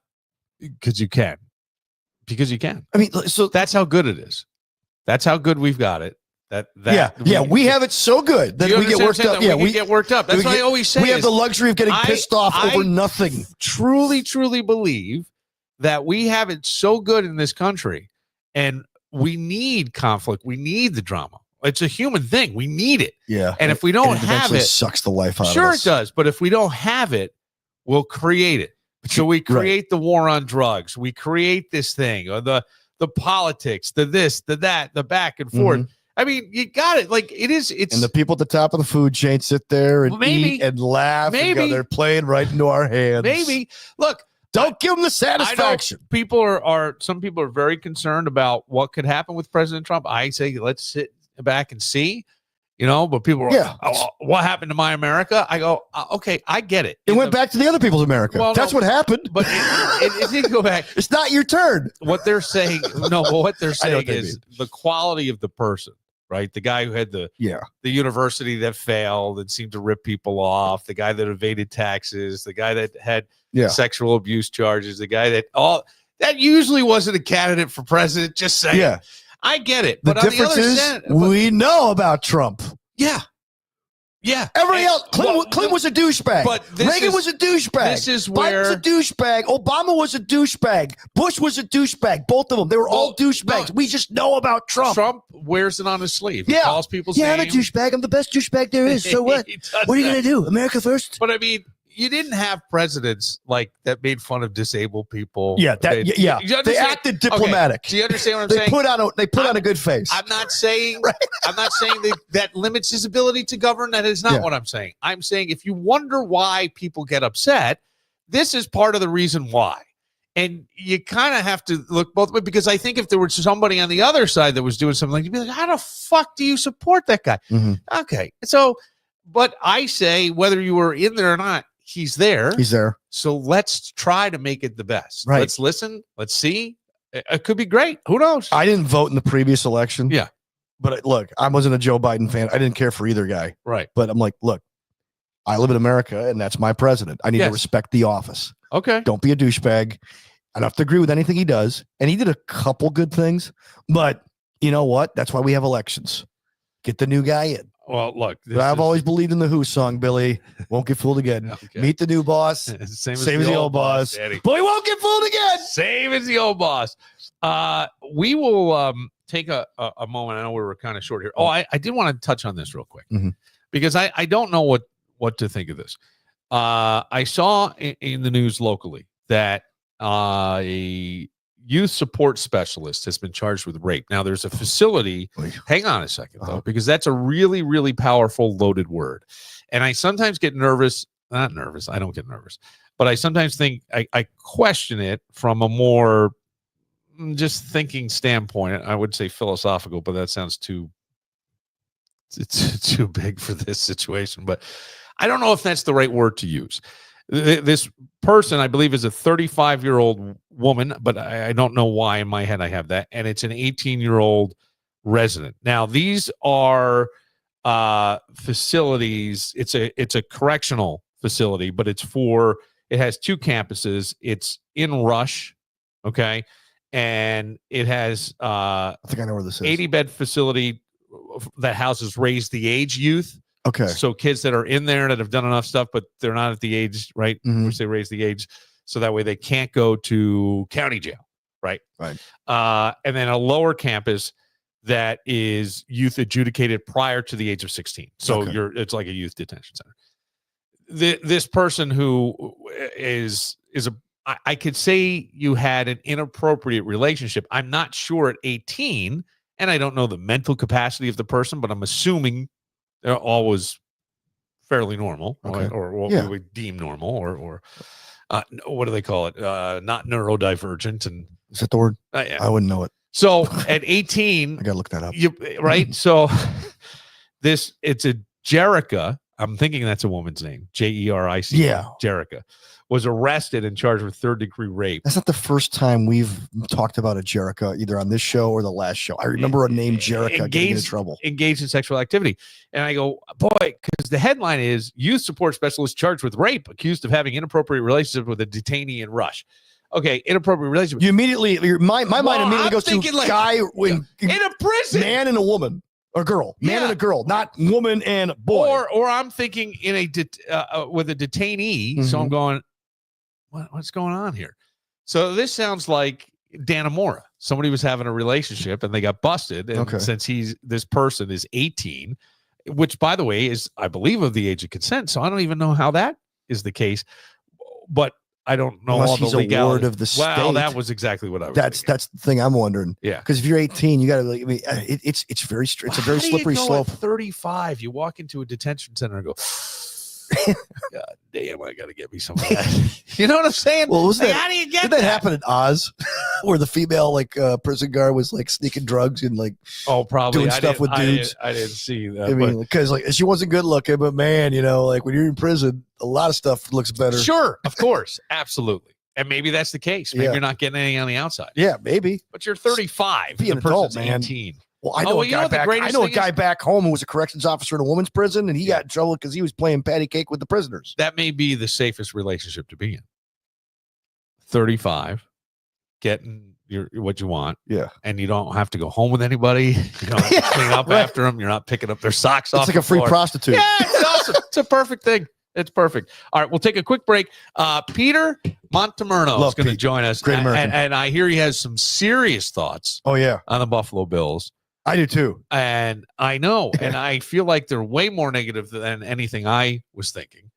I mean, so that's how good it is. That's how good we've got it. We have it so good that we get worked up. Yeah, we get worked up. That's what I always say. We have the luxury of getting pissed off over nothing. Truly believe that we have it so good in this country, and we need conflict. We need the drama. It's a human thing. We need it. Yeah. And if we don't have it, sucks the life out of us. Sure, it does. But if we don't have it, we'll create it. So we create the war on drugs. We create this thing, or the politics, the this, the that, the back and forth. Mm-hmm. I mean, you got it. Like it's and the people at the top of the food chain sit there and eat and laugh. And go, they're playing right into our hands. Maybe look, don't give them the satisfaction. Some people are very concerned about what could happen with President Trump. I say let's sit back and see. But people are, what happened to my America? I go, okay, I get it. It went back to the other people's America. Well, that's what happened. But it didn't go back. It's not your turn. What they're saying, is the quality of the person, right? The guy who had the university that failed and seemed to rip people off, the guy that evaded taxes, the guy that had sexual abuse charges, the guy that usually wasn't a candidate for president. Just saying. Yeah. I get it. The but difference is we know about Trump. Yeah. Yeah. Everybody else, Clinton was a douchebag. But Reagan was a douchebag. This is where Biden's a douchebag. Obama was a douchebag. Bush was a douchebage. Both of them. They were all douchebags. We just know about Trump. Trump wears it on his sleeve. He calls people's names. I'm a douchebag. I'm the best douchebag there is. So what? What are you going to do? America first? But I mean, you didn't have presidents like that made fun of disabled people. Yeah, they acted diplomatic. Okay. Do you understand what I'm saying? They put on a good face. I'm not saying that limits his ability to govern. That is not what I'm saying. I'm saying if you wonder why people get upset, this is part of the reason why. And you kind of have to look both ways, because I think if there was somebody on the other side that was doing something like, you'd be like, how the fuck do you support that guy? Mm-hmm. Okay, so, but I say whether you were in there or not, he's there. He's there. So let's try to make it the best. Right. Let's listen. Let's see. It could be great. Who knows? I didn't vote in the previous election. Yeah. But look, I wasn't a Joe Biden fan. I didn't care for either guy. Right. But I'm like, look, I live in America, and that's my president. I need to Yes. respect the office. Okay. Don't be a douchebag. I don't have to agree with anything he does. And he did a couple good things. But you know what? That's why we have elections. Get the new guy in. Well, look. But I've always believed in the Who song, Billy. Won't get fooled again. Okay. Meet the new boss. Same as the old boss. Daddy. But we won't get fooled again. Same as the old boss. We will take a moment. I know we were kind of short here. Oh, I did want to touch on this real quick because I don't know what to think of this. I saw in the news locally that a youth support specialist has been charged with rape. Now, there's a facility. Hang on a second, though, because that's a really, really powerful, loaded word. And I sometimes get nervous. Not nervous. I don't get nervous. But I sometimes think I question it from a more just thinking standpoint. I would say philosophical, but that sounds too big for this situation. But I don't know if that's the right word to use. This person, I believe, is a 35-year-old woman, but I don't know why in my head I have that. And it's an 18-year-old resident. Now, these are facilities. It's a correctional facility, but it has two campuses. It's in Rush, okay? And it has I think I know where this is. 80-bed facility that houses raise the age youth. Okay. So kids that are in there that have done enough stuff, but they're not at the age, right, which they raise the age, so that way they can't go to county jail, right? Right. And then a lower campus that is youth adjudicated prior to the age of 16. So it's like a youth detention center. This person who I could say you had an inappropriate relationship. I'm not sure at 18, and I don't know the mental capacity of the person, but I'm assuming they're always fairly normal, or what we would deem normal, or what do they call it? Not neurodivergent. And is that the word? Yeah. I wouldn't know it. So at 18, I gotta look that up. Right? So it's a Jerica. I'm thinking that's a woman's name. Jeric. Yeah. Jerica was arrested and charged with third-degree rape. That's not the first time we've talked about a Jerica, either on this show or the last show. I remember a name Jerica getting into trouble. Engaged in sexual activity. And I go, boy, because the headline is youth support specialist charged with rape, accused of having inappropriate relationship with a detainee in Rush. Okay, inappropriate relationship. You immediately, my mind immediately goes to guy in a prison. Man and a woman. Or girl, man and a girl, not woman and boy. Or I'm thinking in with a detainee. So I'm going, what's going on here? So this sounds like Danamora. Somebody was having a relationship and they got busted. And since this person is 18, which by the way is, I believe, of the age of consent. So I don't even know how that is the case. But I don't know unless all he's the legality. A ward of the state. Well, that was exactly what I was. That's the thing I'm wondering. Yeah, because if you're 18, you got to. I mean, it's very it's a very slippery slope. At 35, you walk into a detention center and go, God damn, I got to get me some of that. You know what I'm saying? Well, was that, how do you get did that happen in Oz, where the female prison guard was like sneaking drugs and like probably doing stuff with dudes? I didn't see that. I mean, because she wasn't good looking, but man, like when you're in prison, a lot of stuff looks better. Sure, of course, absolutely. And maybe that's the case. Maybe you're not getting anything on the outside. Yeah, maybe. But you're 35. Be an adult, man. 18. Well, I know I know a guy back home who was a corrections officer in a woman's prison, and he got in trouble because he was playing patty cake with the prisoners. That may be the safest relationship to be in. 35, getting what you want. Yeah. And you don't have to go home with anybody. You don't have to clean up after them. You're not picking up their socks off. It's like a free prostitute. Yeah, it's awesome. It's a perfect thing. It's perfect. All right, we'll take a quick break. Peter Montemerno is going to join us. Great American. And I hear he has some serious thoughts. Oh, yeah. On the Buffalo Bills. I do too. And I know. And I feel like they're way more negative than anything I was thinking.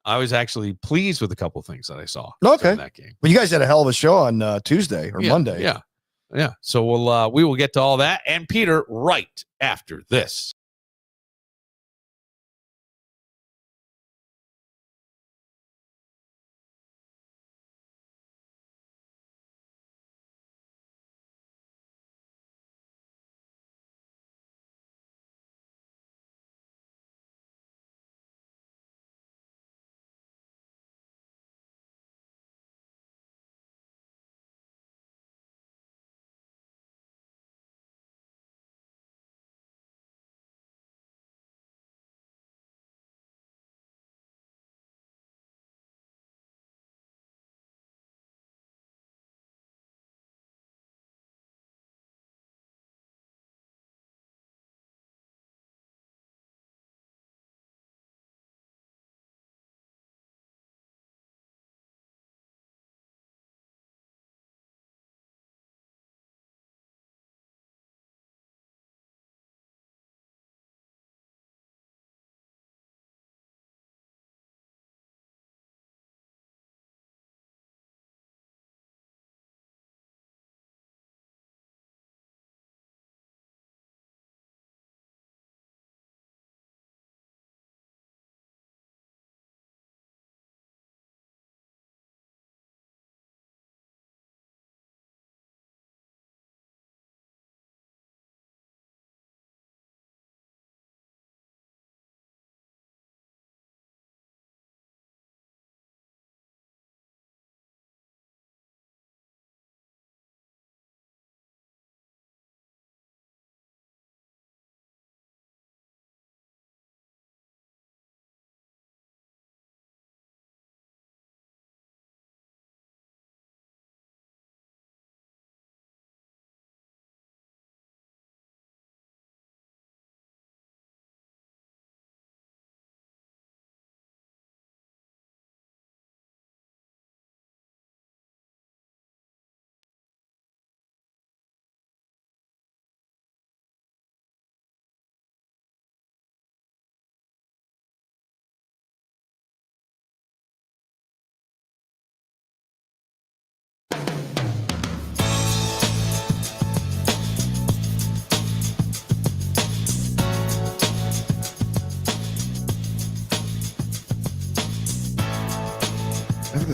I was actually pleased with a couple of things that I saw in that game. Well, you guys had a hell of a show on Tuesday or Monday. Yeah. So we will get to all that and Peter right after this.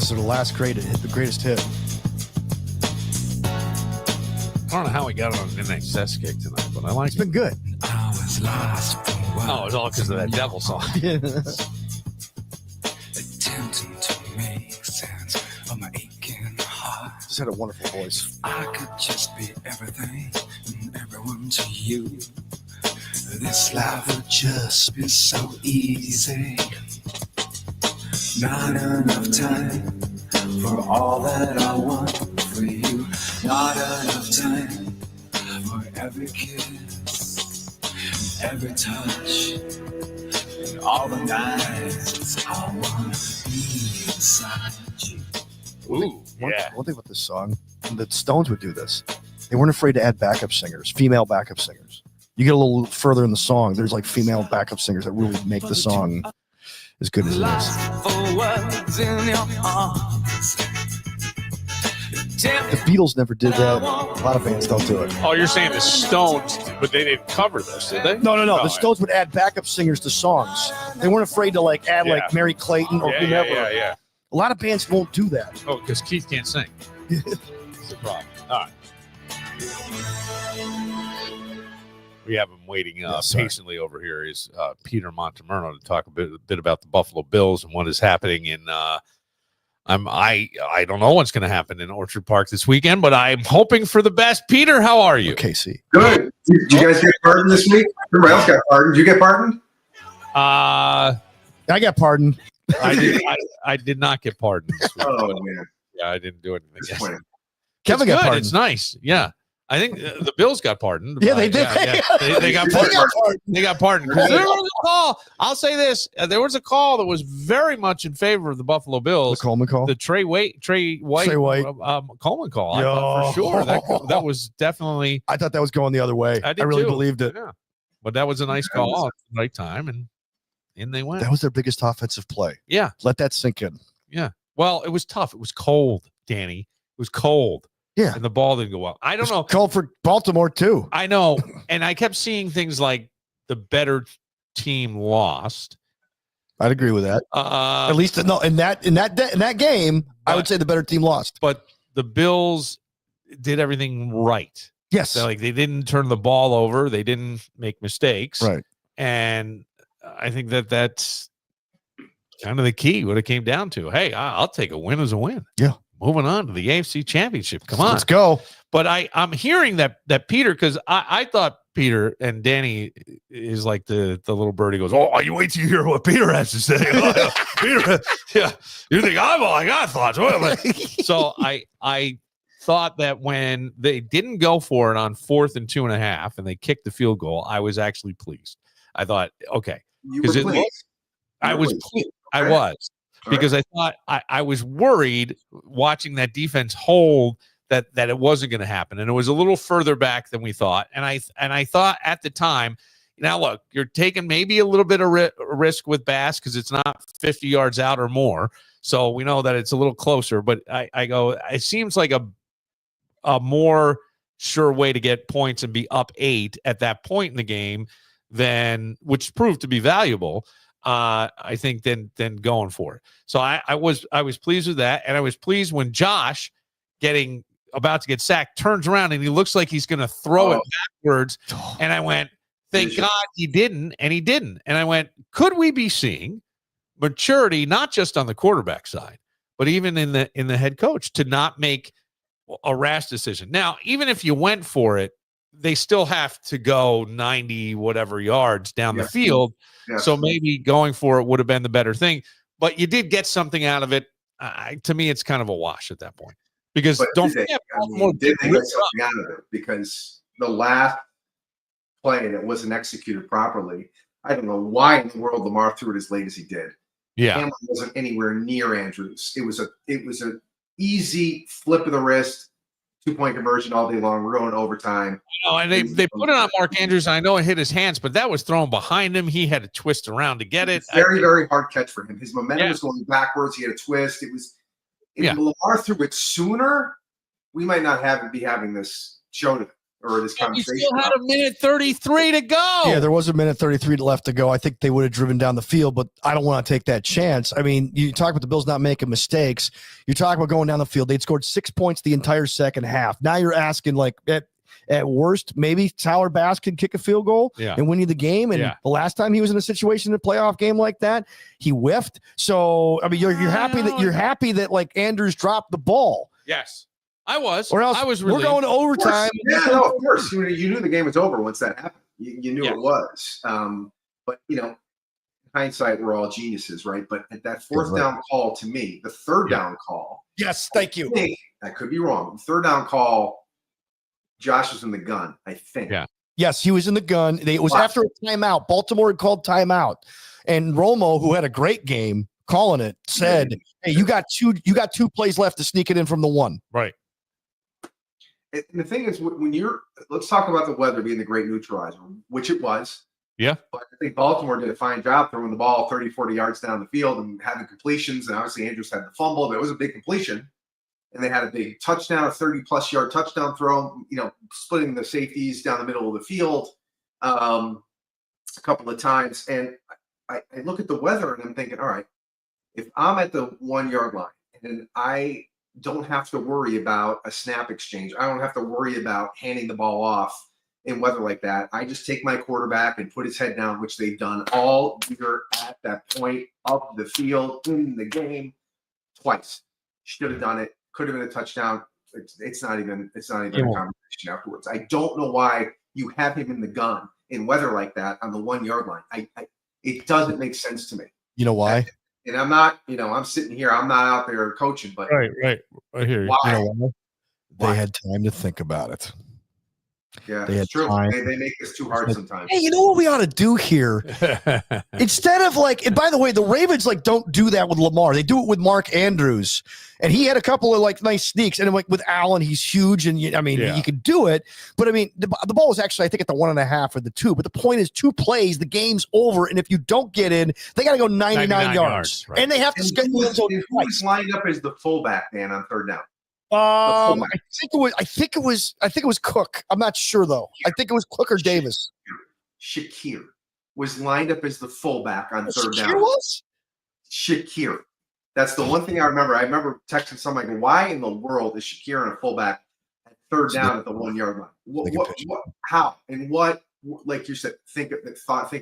Oasis are the last the greatest hit. I don't know how we got on an excess kick tonight, but I like It's been good. I was lost for a while. Oh, it's all because of that devil song. Attempting to make sense of my aching heart. Just had a wonderful voice. I could just be everything and everyone to you. This life would just be so easy. Not enough time for all that I want for you. Not enough time for every kiss, every touch, and all the nights I want to be inside you. Ooh, yeah. One thing about this song, the Stones would do this. They weren't afraid to add backup singers, female backup singers. You get a little further in the song, there's like female backup singers that really make the song as good as it is. The Beatles never did that. A lot of bands don't do it. Oh, you're saying the Stones, but they didn't cover this, did they? No. The Stones would add backup singers to songs. They weren't afraid to like add like Mary Clayton or whomever. Yeah. A lot of bands won't do that. Oh, because Keith can't sing. That's the problem. All right. We have him waiting patiently over here. Is Peter Montemerno to talk a bit about the Buffalo Bills and what is happening in. I don't know what's going to happen in Orchard Park this weekend, but I'm hoping for the best. Peter, how are you? KC. Good. Did you guys get pardoned this week? Everybody else got pardoned. Did you get pardoned? I got pardoned. I did not get pardoned this week. Oh man. Yeah, I didn't do anything. Kevin got pardoned. It's nice. Yeah. I think the Bills got pardoned. Yeah, they did. They got pardoned. They got pardoned. Because there was a call. I'll say this: there was a call that was very much in favor of the Buffalo Bills. The Coleman call. The Trey White Coleman call. I thought for sure that was definitely. I thought that was going the other way. I really believed it. Yeah. But that was a nice call at the right time, and in they went. That was their biggest offensive play. Yeah. Let that sink in. Yeah. Well, it was tough. It was cold, Danny. It was cold. Yeah. And the ball didn't go well. I don't know. Cold for Baltimore, too. I know. And I kept seeing things like the better team lost. I'd agree with that. At least in that game, I would say the better team lost. But the Bills did everything right. Yes. So, like, they didn't turn the ball over. They didn't make mistakes. Right. And I think that's kind of the key, what it came down to. Hey, I'll take a win as a win. Yeah. Moving on to the AFC Championship. Come on. Let's go. But I'm hearing that Peter, because I thought Peter and Danny is like the little birdie goes, oh, you wait till you hear what Peter has to say. Peter, yeah, you think I'm all I got thoughts. So I thought that when they didn't go for it on 4th and 2.5 and they kicked the field goal, I was actually pleased. I thought, okay. I was pleased. I was. Because I thought I was worried watching that defense hold that it wasn't going to happen, and it was a little further back than we thought. And I thought at the time, now look, you're taking maybe a little bit of risk with Bass because it's not 50 yards out or more, so we know that it's a little closer. But I go, it seems like a more sure way to get points and be up 8 at that point in the game than which proved to be valuable. I think than going for it. So I was pleased with that, and I was pleased when Josh about to get sacked turns around and he looks like he's going to throw it backwards, and I went, thank God he didn't, and he didn't. And I went, could we be seeing maturity not just on the quarterback side, but even in the head coach to not make a rash decision? Now, even if you went for it, they still have to go 90 whatever yards down the field. Yes. So maybe going for it would have been the better thing, but you did get something out of it. To me, it's kind of a wash at that point because don't forget, did they get something out of it? Because the last play that wasn't executed properly, I don't know why in the world Lamar threw it as late as he did. Yeah, Cameron wasn't anywhere near Andrews. It was an easy flip of the wrist. 2-point conversion all day long. We're going overtime. And they put it on Mark Andrews. I know it hit his hands, but that was thrown behind him. He had to twist around to get it. Very, very hard catch for him. His momentum was going backwards. He had a twist. If Lamar threw it sooner, we might not be having this show today. or this You conversation. still had a minute 33 to go. Yeah, there was a minute 33 left to go. I think they would have driven down the field, but I don't want to take that chance. I mean, you talk about the Bills not making mistakes. You're talking about going down the field. They'd scored 6 points the entire second half. Now you're asking, like, at worst, maybe Tyler Bass can kick a field goal and win you the game. And the last time he was in a situation in a playoff game like that, he whiffed. So, I mean, you're happy that like Andrews dropped the ball. Yes. I was. Or else I was. We're going to overtime. Yeah, no, of course. You knew the game was over once that happened. You knew it was. But in hindsight, we're all geniuses, right? But at that fourth down call, to me, the third down call. Yes, thank you. I could be wrong. The third down call, Josh was in the gun, I think. Yeah. Yes, he was in the gun. It was after a timeout. Baltimore had called timeout, and Romo, who had a great game calling it, said, "Hey, you got two plays left to sneak it in from the one." Right. And the thing is, let's talk about the weather being the great neutralizer, which it was. Yeah. But I think Baltimore did a fine job throwing the ball 30, 40 yards down the field and having completions. And obviously Andrews had the fumble, but it was a big completion. And they had a big touchdown, a 30-plus yard touchdown throw, splitting the safeties down the middle of the field a couple of times. And I look at the weather and I'm thinking, all right, if I'm at the 1 yard line and I don't have to worry about a snap exchange, I don't have to worry about handing the ball off in weather like that. I just take my quarterback and put his head down, which they've done all year at that point of the field in the game twice. Should have done it. Could have been a touchdown. It's not even a conversation afterwards. I don't know why you have him in the gun in weather like that on the 1 yard line. It doesn't make sense to me. You know why? And I'm not, I'm sitting here. I'm not out there coaching, but right here. Why? You know why? They had time to think about it. Yeah, They it's true. time. They make this too hard sometimes. Hey, you know what we ought to do here? Instead of and by the way, the Ravens don't do that with Lamar. They do it with Mark Andrews. And he had a couple of nice sneaks. And with Allen, he's huge. And he could do it. But I mean, the ball was actually, I think, at the 1.5 or the 2. But the point is 2 plays, the game's over. And if you don't get in, they got to go 99 yards. Right. And they have to schedule it. Who was lined up as the fullback, Dan, on third down? I think it was Cook. I'm not sure though. I think it was Cook or Davis. Shakir was lined up as the fullback on third down. Shakir was? Shakir. That's the one thing I remember. I remember texting somebody, why in the world is Shakir on a fullback at third down at the 1 yard line? What how and what? Like you said, thinking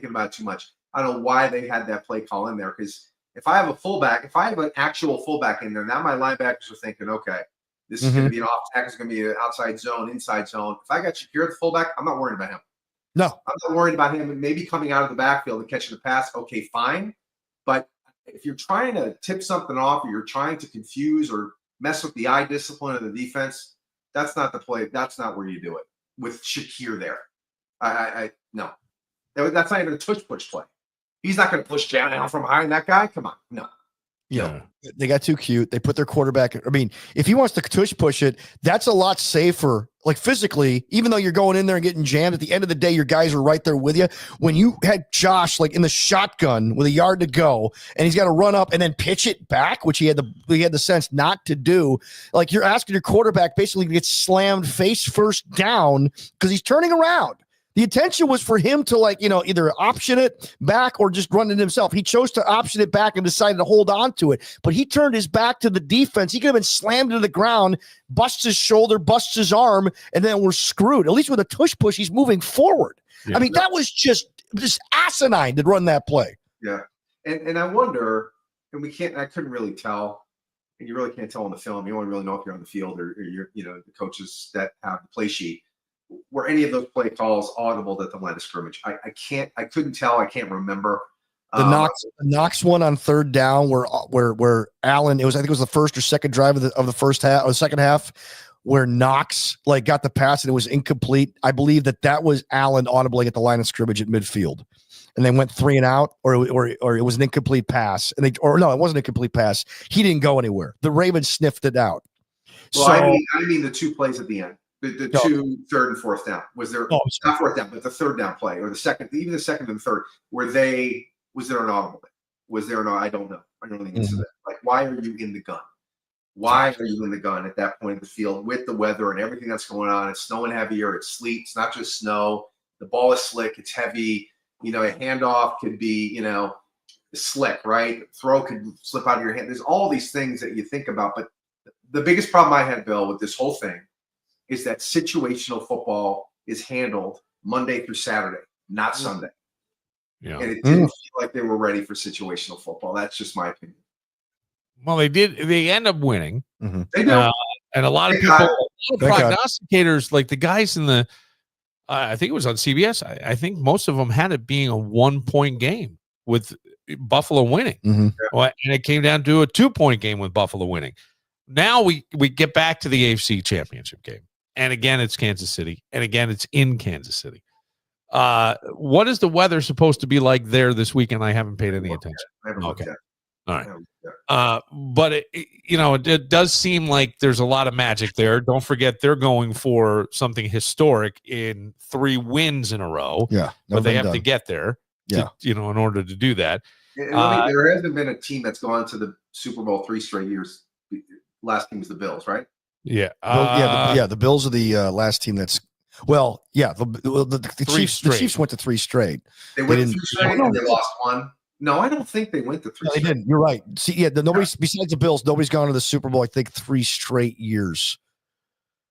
about it too much. I don't know why they had that play call in there, because if I have a fullback, if I have an actual fullback in there, now my linebackers are thinking, okay, this is going to be an off tackle. It's going to be an outside zone, inside zone. If I got Shakir the fullback, I'm not worried about him. No. I'm not worried about him maybe coming out of the backfield and catching the pass. Okay, fine. But if you're trying to tip something off or you're trying to confuse or mess with the eye discipline of the defense, that's not the play. That's not where you do it with Shakir there. No. That's not even a push play. He's not going to push down from behind that guy. Come on. No. Yeah, they got too cute. They put their quarterback. I mean, if he wants to push it, that's a lot safer. Like physically, even though you're going in there and getting jammed, at the end of the day, your guys are right there with you. When you had Josh in the shotgun with a yard to go, and he's got to run up and then pitch it back, which he had the sense not to do. Like, you're asking your quarterback basically to get slammed face first down because he's turning around. The intention was for him to either option it back or just run it himself. He chose to option it back and decided to hold on to it. But he turned his back to the defense. He could have been slammed to the ground, busts his shoulder, busts his arm, and then we're screwed. At least with a tush push, he's moving forward. Yeah. I mean, that was just asinine to run that play. Yeah. And I wonder, and I couldn't really tell, and you really can't tell on the film. You don't really know if you're on the field or you're, the coaches that have the play sheet. Were any of those play calls audible at the line of scrimmage? I couldn't tell. I can't remember. The Knox one on third down where Allen, I think it was the first or second drive of the first half or the second half, where Knox got the pass and it was incomplete. I believe that was Allen audibly at the line of scrimmage at midfield, and they went 3 and out, or it was an incomplete pass, and it wasn't a complete pass. He didn't go anywhere. The Ravens sniffed it out. Well, I mean the 2 plays at the end. The 2 third and fourth down. Was there not fourth down, but the third down play, or the second and third, was there an audible? Was there an I don't know. I don't think it's that. Like, why are you in the gun? Why are you in the gun at that point of the field with the weather and everything that's going on? It's snowing heavier, it's sleet, it's not just snow. The ball is slick, it's heavy. A handoff could be, slick, right? Throw could slip out of your hand. There's all these things that you think about. But the biggest problem I had, Bill, with this whole thing is that situational football is handled Monday through Saturday, not Sunday. Yeah. And it didn't feel like they were ready for situational football. That's just my opinion. Well, they did. They end up winning. They do. And a lot of people, prognosticators, like the guys in the, I think it was on CBS. I think most of them had it being a 1-point game with Buffalo winning. Well, and it came down to a 2-point game with Buffalo winning. Now we get back to the AFC Championship game. And again, it's Kansas City. And again, it's in Kansas City. What is the weather supposed to be like there this weekend? I haven't paid any attention. Okay. All right. But it does seem like there's a lot of magic there. Don't forget they're going for something historic in 3 wins in a row. Yeah. But they have to get there. In order to do that. There hasn't been a team that's gone to the Super Bowl 3 straight years. Last team was the Bills, right? Yeah. The Bills are the last team that's the Chiefs went to 3 straight. They went to 3 straight and they lost 1. No, I don't think they went to 3 straight. They didn't. You're right. See, nobody besides the Bills, nobody's gone to the Super Bowl, I think, 3 straight years.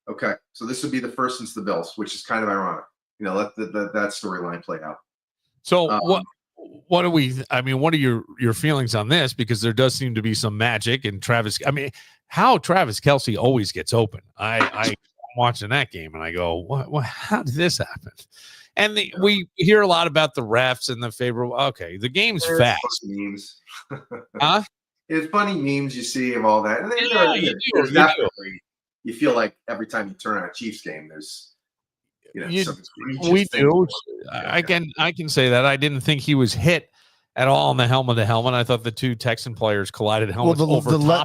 Okay. So this would be the first since the Bills, which is kind of ironic. Let that storyline play out. So what are your feelings on this? Because there does seem to be some magic in Travis. I mean, how Travis Kelce always gets open. I'm watching that game and I go, what how did this happen? And we hear a lot about the refs and the favorable. Okay, the game's fast. Memes. Huh? It's funny memes you see of all that. And you feel like every time you turn on a Chiefs game, there's we do. I can say that. I didn't think he was hit at all on the helmet to helmet. I thought the 2 Texan players collided helmets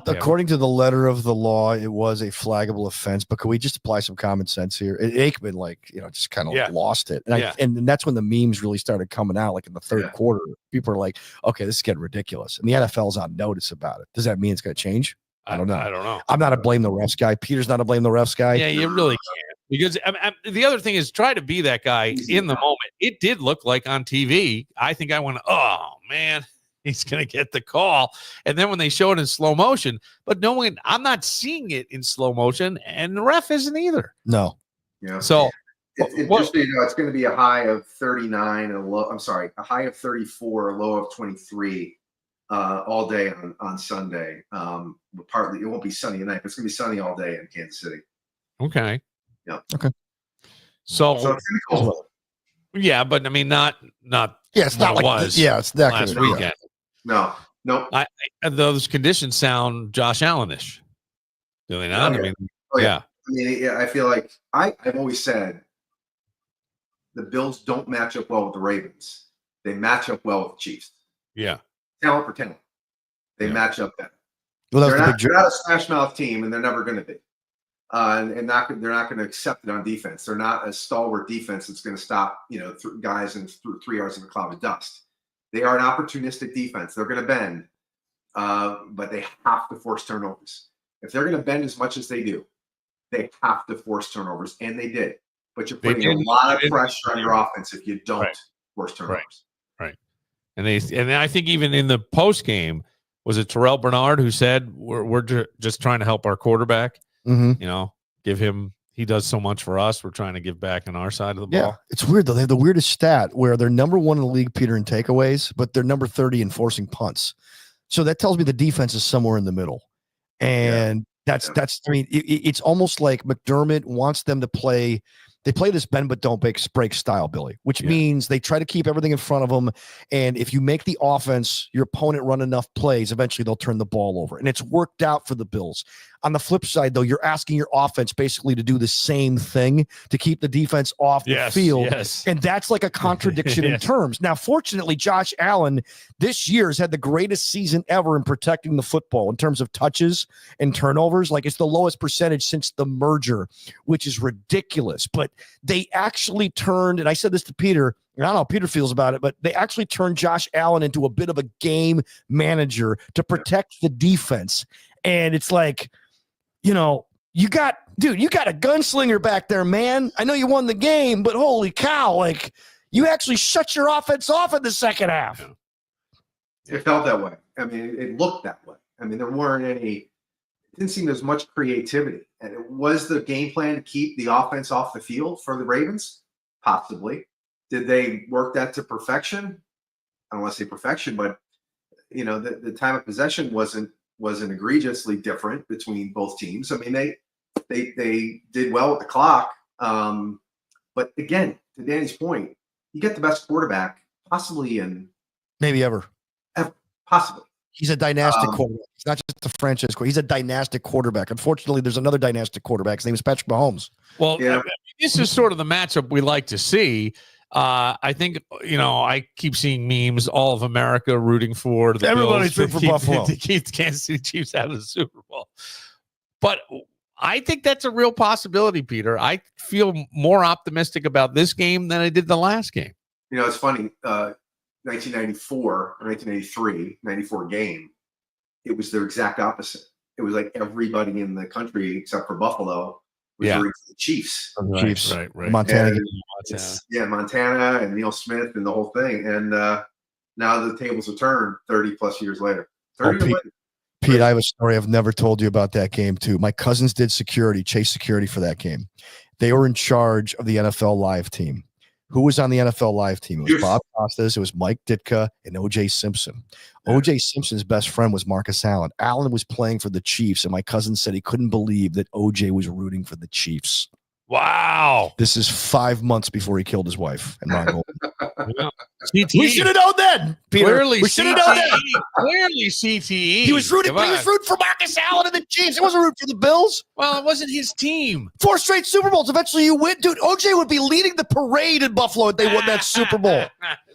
according to the letter of the law, it was a flaggable offense. But can we just apply some common sense here? Aikman, just kind of lost it. And that's when the memes really started coming out, like in the third quarter. People are like, okay, this is getting ridiculous. And the NFL's on notice about it. Does that mean it's going to change? I don't know. I'm not a blame the refs guy. Peter's not a blame the refs guy. Yeah, you really can't. Because the other thing is try to be that guy in the moment. It did look like on TV. I think I went, oh, man, he's going to get the call. And then when they show it in slow motion, but knowing I'm not seeing it in slow motion and the ref isn't either. No. Yeah. So just so you know, it's going to be a high of 39 and a high of 34, a low of 23 all day on Sunday. Partly, it won't be sunny tonight, but it's going to be sunny all day in Kansas City. Okay. Yeah. Okay. So it's cool. Yeah, but I mean, not. Yeah, it's not like was. It's that last weekend. No. Those conditions sound Josh Allen-ish. Do they not? Okay. I mean, I feel like I've always said the Bills don't match up well with the Ravens. They match up well with the Chiefs. Yeah. Talent for talent. They match up better. Well, they're not a smash mouth team, and they're never going to be. And they're not going to accept it on defense. They're not a stalwart defense that's going to stop, guys in 3 yards in a cloud of dust. They are an opportunistic defense. They're going to bend, but they have to force turnovers. If they're going to bend as much as they do, they have to force turnovers, and they did. But you're putting a lot of pressure on your offense if you don't force turnovers. Right. And I think even in the post game, was it Terrell Bernard who said we're just trying to help our quarterback? Mm-hmm. Give him, he does so much for us. We're trying to give back on our side of the ball. Yeah, it's weird though. They have the weirdest stat where they're number 1 in the league, Peter, in takeaways, but they're number 30 in forcing punts. So that tells me the defense is somewhere in the middle. And that's I mean, it's almost like McDermott wants them to play. They play this bend but don't break style, Billy, which means they try to keep everything in front of them. And if you make the offense, your opponent run enough plays, eventually they'll turn the ball over. And it's worked out for the Bills. On the flip side, though, you're asking your offense basically to do the same thing to keep the defense off the field. Yes. And that's like a contradiction in terms. Now, fortunately, Josh Allen this year has had the greatest season ever in protecting the football in terms of touches and turnovers. Like, it's the lowest percentage since the merger, which is ridiculous. But they actually turned, and I said this to Peter, and I don't know how Peter feels about it, but they actually turned Josh Allen into a bit of a game manager to protect the defense. And it's like, you know, you got a gunslinger back there, man. I know you won the game, but holy cow, like you actually shut your offense off in the second half. It felt that way. I mean, it looked that way. I mean, there weren't any, it didn't seem there's much creativity. And it was the game plan to keep the offense off the field for the Ravens? Possibly. Did they work that to perfection? I don't want to say perfection, but you know, the time of possession wasn't egregiously different between both teams. I mean, they did well with the clock. But again, to Danny's point, you get the best quarterback possibly in maybe ever. Possibly. He's a dynastic quarterback. He's not just a franchise quarterback. He's a dynastic quarterback. Unfortunately, there's another dynastic quarterback. His name is Patrick Mahomes. Well, this is sort of the matchup we like to see. I think, you know, I keep seeing memes, all of America rooting for the Everybody's Bills rooting for Buffalo to keep the Kansas City Chiefs out of the Super Bowl. But I think that's a real possibility, Peter. I feel more optimistic about this game than I did the last game. You know, it's funny. 1994 or 1983, 94 game, it was the exact opposite. It was like everybody in the country except for Buffalo was rooting for the Chiefs. Chiefs, right. Montana. Montana and Neil Smith and the whole thing. And now the tables have turned 30 plus years later. 30 years later. Pete, I have a story I've never told you about that game too. My cousins did chase security for that game. They were in charge of the NFL Live team. Who was on the NFL Live team? It was Bob Costas, it was Mike Ditka, and O.J. Simpson. O.J. Simpson's best friend was Marcus Allen. Allen was playing for the Chiefs, and my cousin said he couldn't believe that O.J. was rooting for the Chiefs. Wow. This is 5 months before he killed his wife in Mongolia. CTE. We should have known then, Peter. Clearly, we should have known then. Clearly, CTE. He was rooting for Marcus Allen and the Chiefs. He wasn't rooting for the Bills. Well, it wasn't his team. 4 straight Super Bowls. Eventually, you win, dude. OJ would be leading the parade in Buffalo if they won that Super Bowl.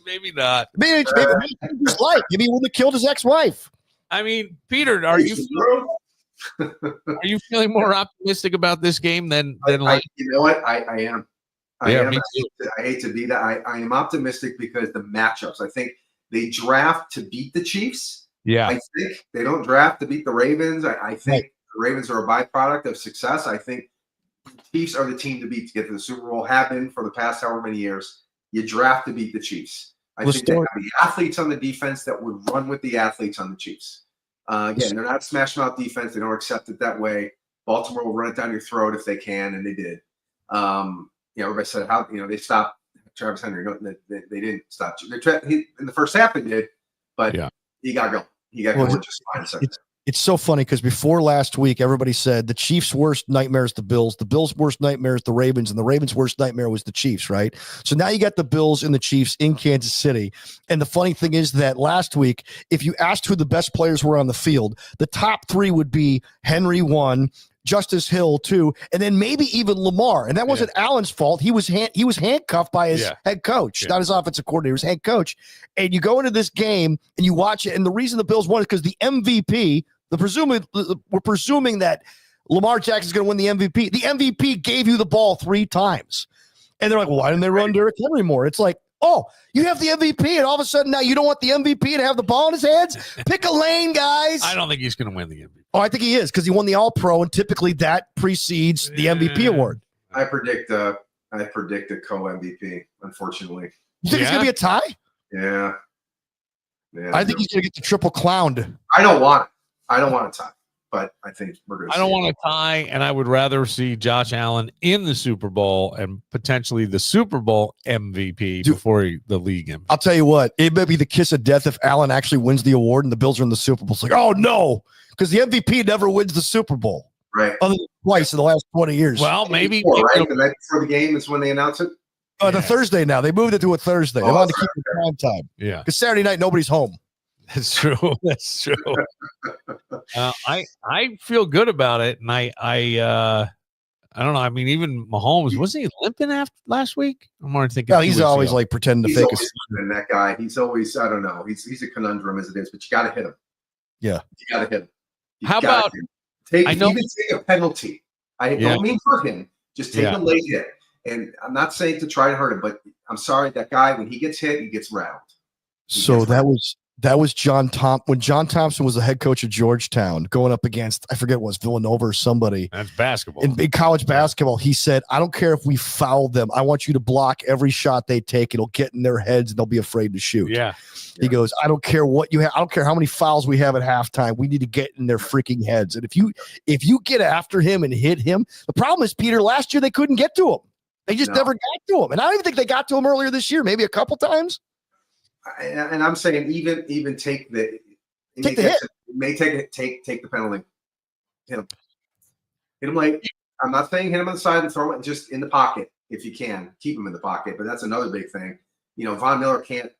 Maybe not. Maybe his life. Maybe he wouldn't have killed his ex-wife. I mean, Peter, are you feeling more optimistic about this game than like? You know what? I am. I am. Me too. I hate to be that. I am optimistic because the matchups. I think they draft to beat the Chiefs. Yeah. I think they don't draft to beat the Ravens. I think the Ravens are a byproduct of success. I think the Chiefs are the team to beat to get to the Super Bowl. Have been for the past however many years. You draft to beat the Chiefs. I think they have the athletes on the defense that would run with the athletes on the Chiefs. Again, they're not smash mouth defense. They don't accept it that way. Baltimore will run it down your throat if they can, and they did. Everybody said how they stopped Travis Henry. No, they didn't stop. In the first half they did, but he got going. He got going just fine. It's so funny because before last week, everybody said the Chiefs' worst nightmare is the Bills worst nightmare is the Ravens, and the Ravens' worst nightmare was the Chiefs, right? So now you got the Bills and the Chiefs in Kansas City. And the funny thing is that last week, if you asked who the best players were on the field, the top 3 would be Henry 1, Justice Hill 2, and then maybe even Lamar. And that wasn't Allen's fault. He was handcuffed by his head coach, not his offensive coordinator, his head coach. And you go into this game and you watch it, and the reason the Bills won is because the MVP, we're presuming that Lamar Jackson's going to win the MVP. The MVP gave you the ball 3 times. And they're like, well, why didn't they run Derrick Henry more? It's like, oh, you have the MVP, and all of a sudden now you don't want the MVP to have the ball in his hands? Pick a lane, guys. I don't think he's going to win the MVP. Oh, I think he is because he won the All-Pro, and typically that precedes the MVP award. I predict a co-MVP, unfortunately. You think it's going to be a tie? Yeah. I think he's going to get the triple clowned. I don't want it. I don't want a tie, but I think we're going to. I don't want a tie, and I would rather see Josh Allen in the Super Bowl and potentially the Super Bowl MVP before the league MVP. I'll tell you what, it may be the kiss of death if Allen actually wins the award and the Bills are in the Super Bowl. It's like, oh no, because the MVP never wins the Super Bowl, right? Other than twice in the last 20 years. Well, maybe right? The night before the game is when they announce it. The Thursday now. They moved it to a Thursday. They wanted to keep it prime time. Yeah, because Saturday night nobody's home. That's true. That's true. I feel good about it, and I don't know. I mean, even Mahomes, wasn't he limping after last week? I'm more thinking. No, he's always like pretending to fake us. That guy, he's always, I don't know. He's a conundrum as it is, but you got to hit him. Yeah, you got to hit him. How about take a penalty? I don't mean hurt him. Just take a late hit. And I'm not saying to try to hurt him, but I'm sorry, that guy, when he gets hit, he gets round. So that was That was when John Thompson was the head coach of Georgetown, going up against, I forget what it was, Villanova or somebody. That's basketball. In big college basketball, he said, I don't care if we foul them. I want you to block every shot they take. It'll get in their heads and they'll be afraid to shoot. Yeah. He goes, I don't care what you have. I don't care how many fouls we have at halftime. We need to get in their freaking heads. And if you get after him and hit him, the problem is, Peter, last year they couldn't get to him. They just never got to him. And I don't even think they got to him earlier this year, maybe a couple times. And I'm saying even take the hit. Take the penalty. Hit him like, I'm not saying hit him on the side and throw him just in the pocket if you can. Keep him in the pocket, but that's another big thing. Von Miller can't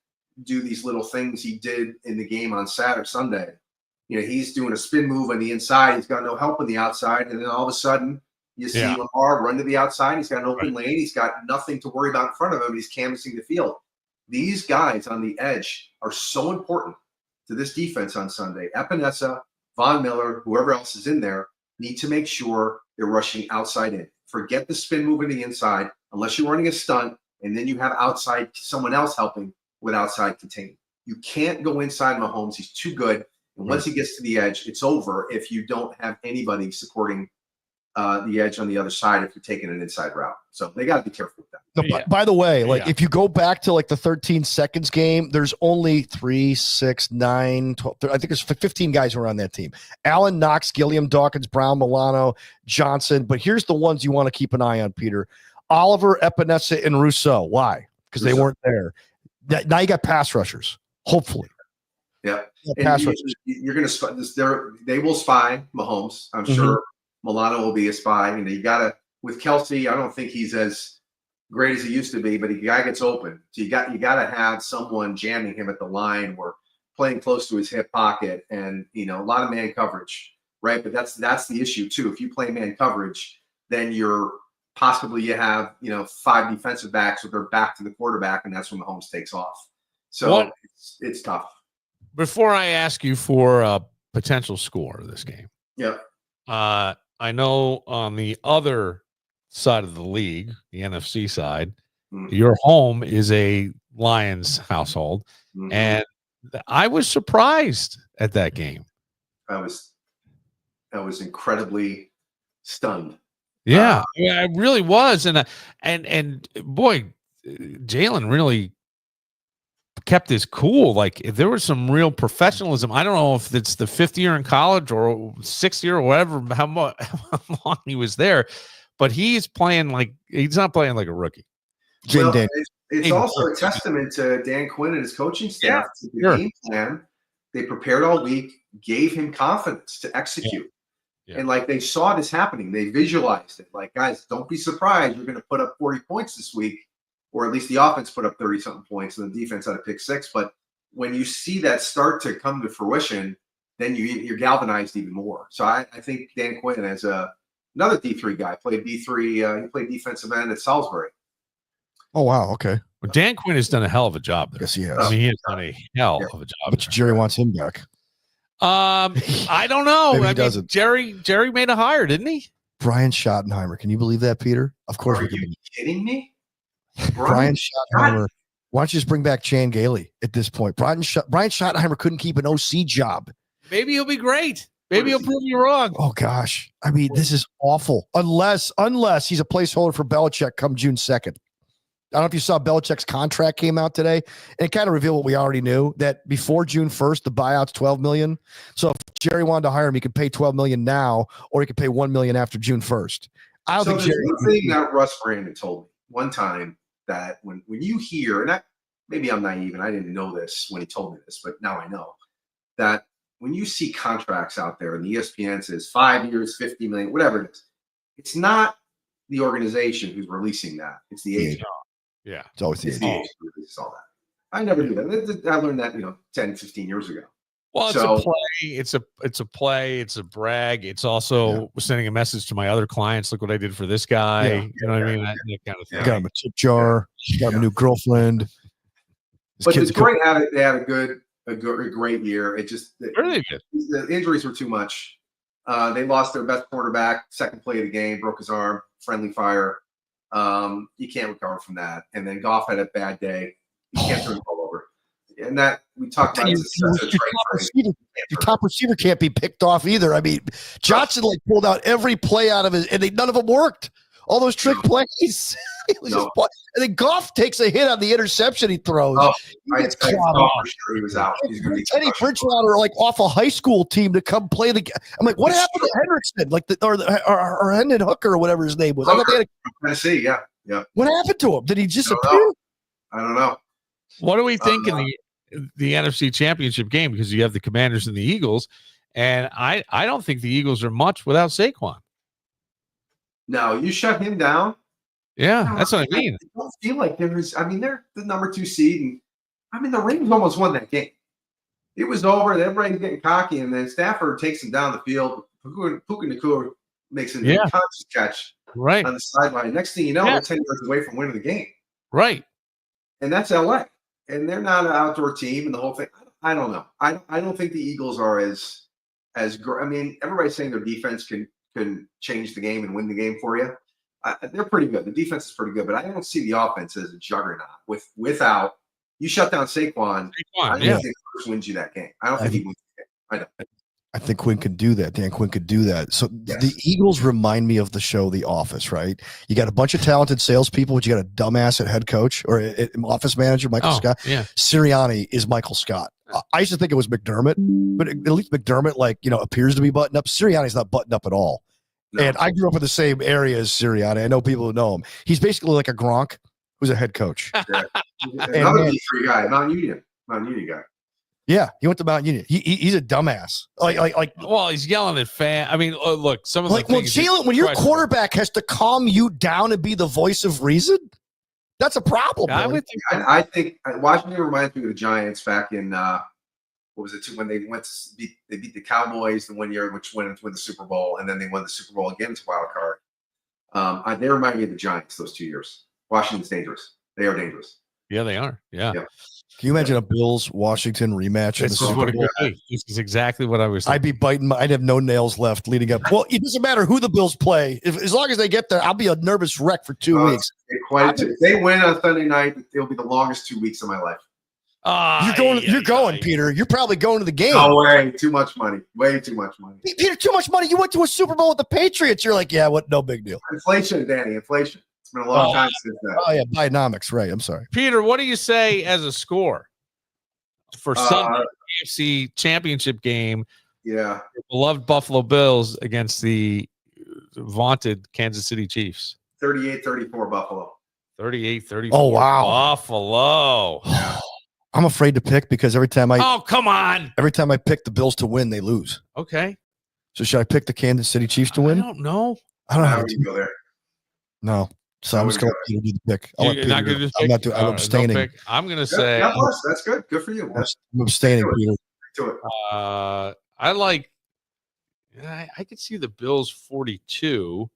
do these little things he did in the game on Sunday. He's doing a spin move on the inside. He's got no help on the outside, and then all of a sudden you see Lamar run to the outside. He's got an open lane. He's got nothing to worry about in front of him. He's canvassing the field. These guys on the edge are so important to this defense on Sunday. Epinesa, Von Miller, whoever else is in there, need to make sure they're rushing outside in. Forget the spin move in the inside, unless you're running a stunt, and then you have outside someone else helping with outside containment. You can't go inside Mahomes. He's too good. And once he gets to the edge, it's over if you don't have anybody supporting the edge on the other side if you're taking an inside route. So they got to be careful with that. No, by the way, if you go back to the 13 seconds game, there's only 3, 6, 9, 12, 13, I think there's 15 guys who are on that team. Allen, Knox, Gilliam, Dawkins, Brown, Milano, Johnson. But here's the ones you want to keep an eye on, Peter. Oliver, Epinesa, and Rousseau. Why? Because they weren't there. Now you got pass rushers, hopefully. Yeah. Pass rushers. You're going to spy this. They will spy Mahomes. I'm sure Milano will be a spy. You got to, with Kelsey, I don't think he's as great as he used to be, but the guy gets open. So you got to have someone jamming him at the line or playing close to his hip pocket, and a lot of man coverage, right? But that's the issue too. If you play man coverage, then you have 5 defensive backs with their back to the quarterback, and that's when Mahomes takes off. So it's tough. Before I ask you for a potential score of this game, I know on the other side of the league, the NFC side, your home is a Lions household, and I was surprised at that game. I was incredibly stunned. Yeah, I really was, and boy, Jalen really kept his cool. Like, if there was some real professionalism. I don't know if it's the 5th year in college or 6th year or whatever, how long he was there, but he's not playing like a rookie. Well, it's also a testament to Dan Quinn and his coaching staff. The game plan they prepared all week gave him confidence to execute. Yeah. And they saw this happening. They visualized it. Guys, don't be surprised. You're going to put up 40 points this week, or at least the offense put up 30-something points, and the defense had a pick 6. But when you see that start to come to fruition, then you're galvanized even more. So I think Dan Quinn, as another D3 guy, played D3. He played defensive end at Salisbury. Oh, wow. Okay. Well, Dan Quinn has done a hell of a job there. Yes, he has. I mean, he has done a hell of a job. But Jerry wants him back. I don't know. Maybe he doesn't. Jerry made a hire, didn't he? Brian Schottenheimer. Can you believe that, Peter? Of course. Are you kidding me? Brian Schottenheimer. Why don't you just bring back Chan Gailey at this point? Brian Schottenheimer couldn't keep an OC job. Maybe he'll be great. Maybe he'll prove you wrong. Oh, gosh. I mean, this is awful. Unless he's a placeholder for Belichick come June 2nd. I don't know if you saw Belichick's contract came out today. And it kind of revealed what we already knew, that before June 1st, the buyout's $12 million. So if Jerry wanted to hire him, he could pay $12 million now, or he could pay $1 million after June 1st. I don't think Jerry. One thing that Russ Brandon told me one time, that when you hear, and maybe I'm naive and I didn't know this when he told me this, but now I know, that when you see contracts out there and the ESPN says 5 years, 50 million, whatever it is, it's not the organization who's releasing that. It's the agent. Yeah. It's always the agent who releases all that. I never knew that. I learned that, 10, 15 years ago. Well, it's a play. It's a play. It's a brag. It's also sending a message to my other clients. Look what I did for this guy. You know what I mean? That kind of thing. Got him a tip jar. Got him a new girlfriend. But Detroit they had a great year. It just really good. The injuries were too much. They lost their best quarterback, second play of the game, broke his arm, friendly fire. You can't recover from that. And then Goff had a bad day. You can't turn the ball over. And that we talked about your top receiver can't be picked off either. I mean, Johnson like pulled out every play out of his, and none of them worked. All those trick plays. And then Goff takes a hit on the interception he throws. I thought for sure he was out. He's going to be Teddy Bridgewater like off a high school team to come play the. I'm like, what happened to Hendrickson? Like or Hendon Hooker or whatever his name was. I thought they had Tennessee, yeah. What happened to him? Did he disappear? I don't know. What do we think in the NFC Championship game? Because you have the Commanders and the Eagles, and I don't think the Eagles are much without Saquon. No, you shut him down. Yeah, that's what I mean. I don't feel like there was. I mean, they're the number 2 seed, and I mean the Rams almost won that game. It was over. Everybody's getting cocky, and then Stafford takes him down the field. Puka Nacua makes an unconscious catch right on the sideline. Next thing you know, they're 10 yards away from winning the game. Right, and that's LA, and they're not an outdoor team, and the whole thing. I don't know. I don't think the Eagles are as. I mean, everybody's saying their defense can change the game and win the game for you. They're pretty good. The defense is pretty good, but I don't see the offense as a juggernaut. Without you shut down Saquon, I don't think Chris wins you that game. I don't think he wins the game. I don't. I think Quinn could do that. Dan Quinn could do that. So the Eagles remind me of the show The Office, right? You got a bunch of talented salespeople, but you got a dumbass at head coach or office manager, Michael Scott. Yeah. Sirianni is Michael Scott. I used to think it was McDermott, but at least McDermott, appears to be buttoned up. Sirianni's not buttoned up at all. No. And I grew up in the same area as Sirianni. I know people who know him. He's basically like a Gronk who's a head coach. Another D3 guy, non-union guy. Yeah, he went to Mount Union. He's a dumbass. Well, he's yelling at fans. I mean, look, some of the Jalen, when your quarterback has to calm you down and be the voice of reason, that's a problem. I think Washington reminds me of the Giants back in what was it? When they beat the Cowboys the one year, which went into the Super Bowl, and then they won the Super Bowl again to wild card. They remind me of the Giants those 2 years. Washington's dangerous. They are dangerous. Yeah, they are. Yeah. Can you imagine a Bills-Washington rematch? This is exactly what I was thinking. I'd be biting. I'd have no nails left leading up. Well, it doesn't matter who the Bills play. As long as they get there, I'll be a nervous wreck for 2 weeks. If they win on Sunday night, it'll be the longest 2 weeks of my life. You're going, Peter. You're probably going to the game. No way. Too much money. Way too much money. Peter, too much money. You went to a Super Bowl with the Patriots. You're like, yeah, what? No big deal. Inflation, Danny. Inflation. It's been a long time since that. Oh, yeah. Bidenomics. Right. I'm sorry. Peter, what do you say as a score for Sunday AFC Championship game? Yeah. The beloved Buffalo Bills against the vaunted Kansas City Chiefs. 38-34 Buffalo. 38-34. Oh, wow. Buffalo. Yeah. I'm afraid to pick because every time come on. Every time I pick the Bills to win, they lose. Okay. So should I pick the Kansas City Chiefs to win? I don't know. I don't know how to go there. No. So I'm just going to do the pick. You're not going to I'm not doing. I'm abstaining. No, I'm going to say. That's good. Good for you. I'm abstaining, Peter. Do it. I like. I could see the Bills 42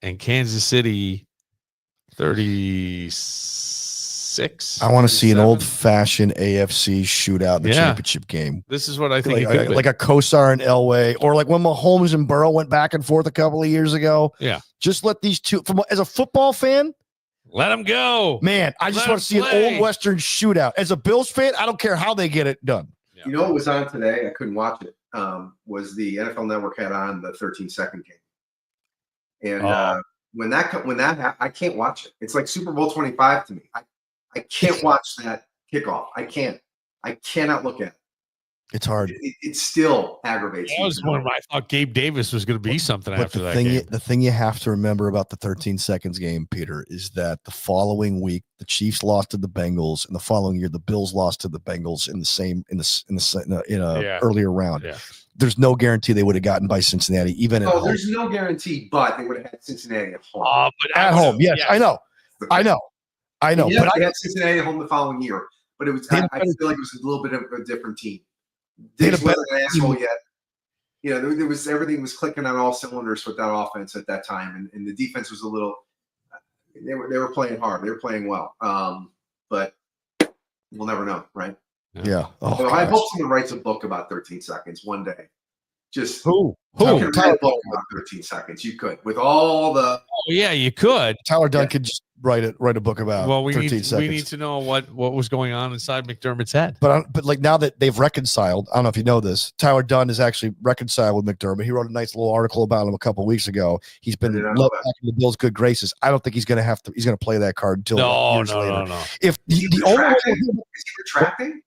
and Kansas City 36. I want to see an old-fashioned AFC shootout in the championship game. This is what I think. Like a Kosar and Elway, or like when Mahomes and Burrow went back and forth a couple of years ago. Yeah. Just let these two, as a football fan, let them go. Man, I just want to see an old Western shootout. As a Bills fan, I don't care how they get it done. Yeah. You know what was on today? I couldn't watch it. Was the NFL Network had on the 13-second game. And when that happened, I can't watch it. It's like Super Bowl 25 to me. I can't watch that kickoff. I cannot look at it. It's hard. It still aggravates me. I thought Gabe Davis was going to be something after that game. The thing you have to remember about the 13 seconds game, Peter, is that the following week the Chiefs lost to the Bengals, and the following year the Bills lost to the Bengals in a earlier round. Yeah. There's no guarantee they would have gotten by Cincinnati, even at home. There's no guarantee, but they would have had Cincinnati at home. But at home, yes. I know. Yeah, but they had Cincinnati at home the following year, but it was. I feel like it was a little bit of a different team. Diggs wasn't an asshole yet. You know, there was everything was clicking on all cylinders with that offense at that time, and the defense was a little. They were playing hard. They were playing well, but we'll never know, right? Yeah. So I hope someone writes a book about 13 seconds one day. Just who? You could write a book about 13 seconds. You could with all the. Oh yeah, you could. Tyler Dunn could just write a book about. Well, 13 seconds. we need to know what was going on inside McDermott's head. But like now that they've reconciled, I don't know if you know this. Tyler Dunn is actually reconciled with McDermott. He wrote a nice little article about him a couple weeks ago. He's been let back in the Bills' good graces. I don't think he's going to play that card until years later. No. If the only way is he retracting?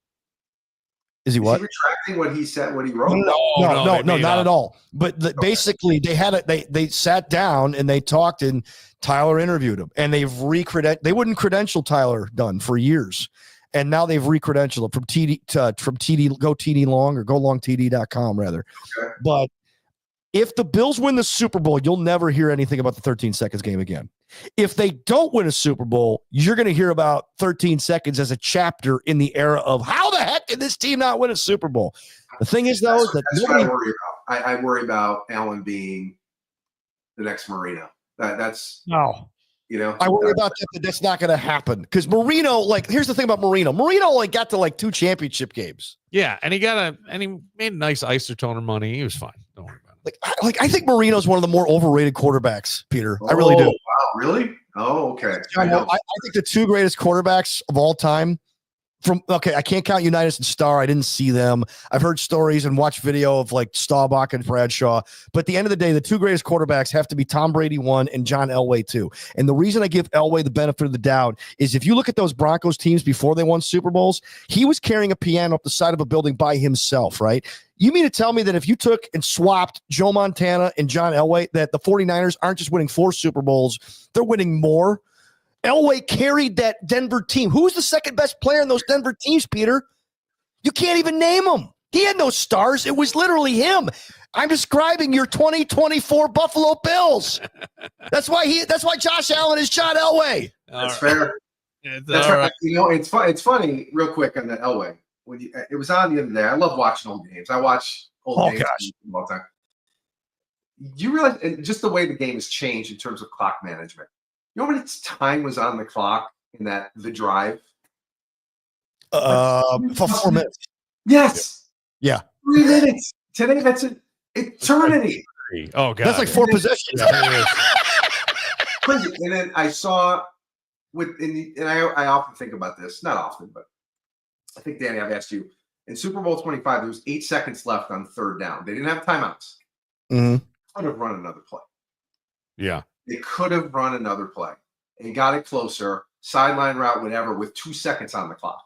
Is he what? Is he retracting what he said? What he wrote? No, not at all. But basically, they sat down and they talked, and Tyler interviewed him, and they wouldn't credential Tyler Dunn for years, and now they've recredentialed him from TD go TD long or golongtd.com rather. Okay. But if the Bills win the Super Bowl, you'll never hear anything about the 13 seconds game again. If they don't win a Super Bowl, you're going to hear about 13 seconds as a chapter in the era of how the heck did this team not win a Super Bowl? The thing is, though, that's what I worry about. I worry about Allen being the next Marino. That's no. You know, I worry about that, but that's not going to happen because Marino, like, here's the thing about Marino. Marino, like, got to like 2 championship games. Yeah, and he made nice isotoner money. He was fine. Don't worry about it. I think Marino's one of the more overrated quarterbacks, Peter. I really do. Wow, really? Oh, okay. I think the 2 greatest quarterbacks of all time. I can't count Unitas and Starr. I didn't see them. I've heard stories and watched video of like Staubach and Bradshaw. But at the end of the day, the 2 greatest quarterbacks have to be Tom Brady 1 and John Elway 2. And the reason I give Elway the benefit of the doubt is if you look at those Broncos teams before they won Super Bowls, he was carrying a piano up the side of a building by himself, right? You mean to tell me that if you took and swapped Joe Montana and John Elway, that the 49ers aren't just winning 4 Super Bowls, they're winning more? Elway carried that Denver team. Who's the second best player in those Denver teams, Peter? You can't even name him. He had no stars. It was literally him. I'm describing your 2024 Buffalo Bills. That's why Josh Allen is John Elway. That's fair. That's right. You know, it's funny, real quick on the Elway. It was on the other day. I love watching old games. I watch old games all the time. You realize just the way the game has changed in terms of clock management. You know how many time was on the clock in the drive? For 4 minutes. Yes. Yeah. 3 minutes. Today, that's an eternity. Oh, God. That's like 4 possessions. Crazy. And then I saw I often think about this. Not often, but I think, Danny, I've asked you. In Super Bowl 25, there was 8 seconds left on 3rd down. They didn't have timeouts. Mm-hmm. Could have run another play. Yeah. They could have run another play and got it closer, sideline route, whatever, with 2 seconds on the clock,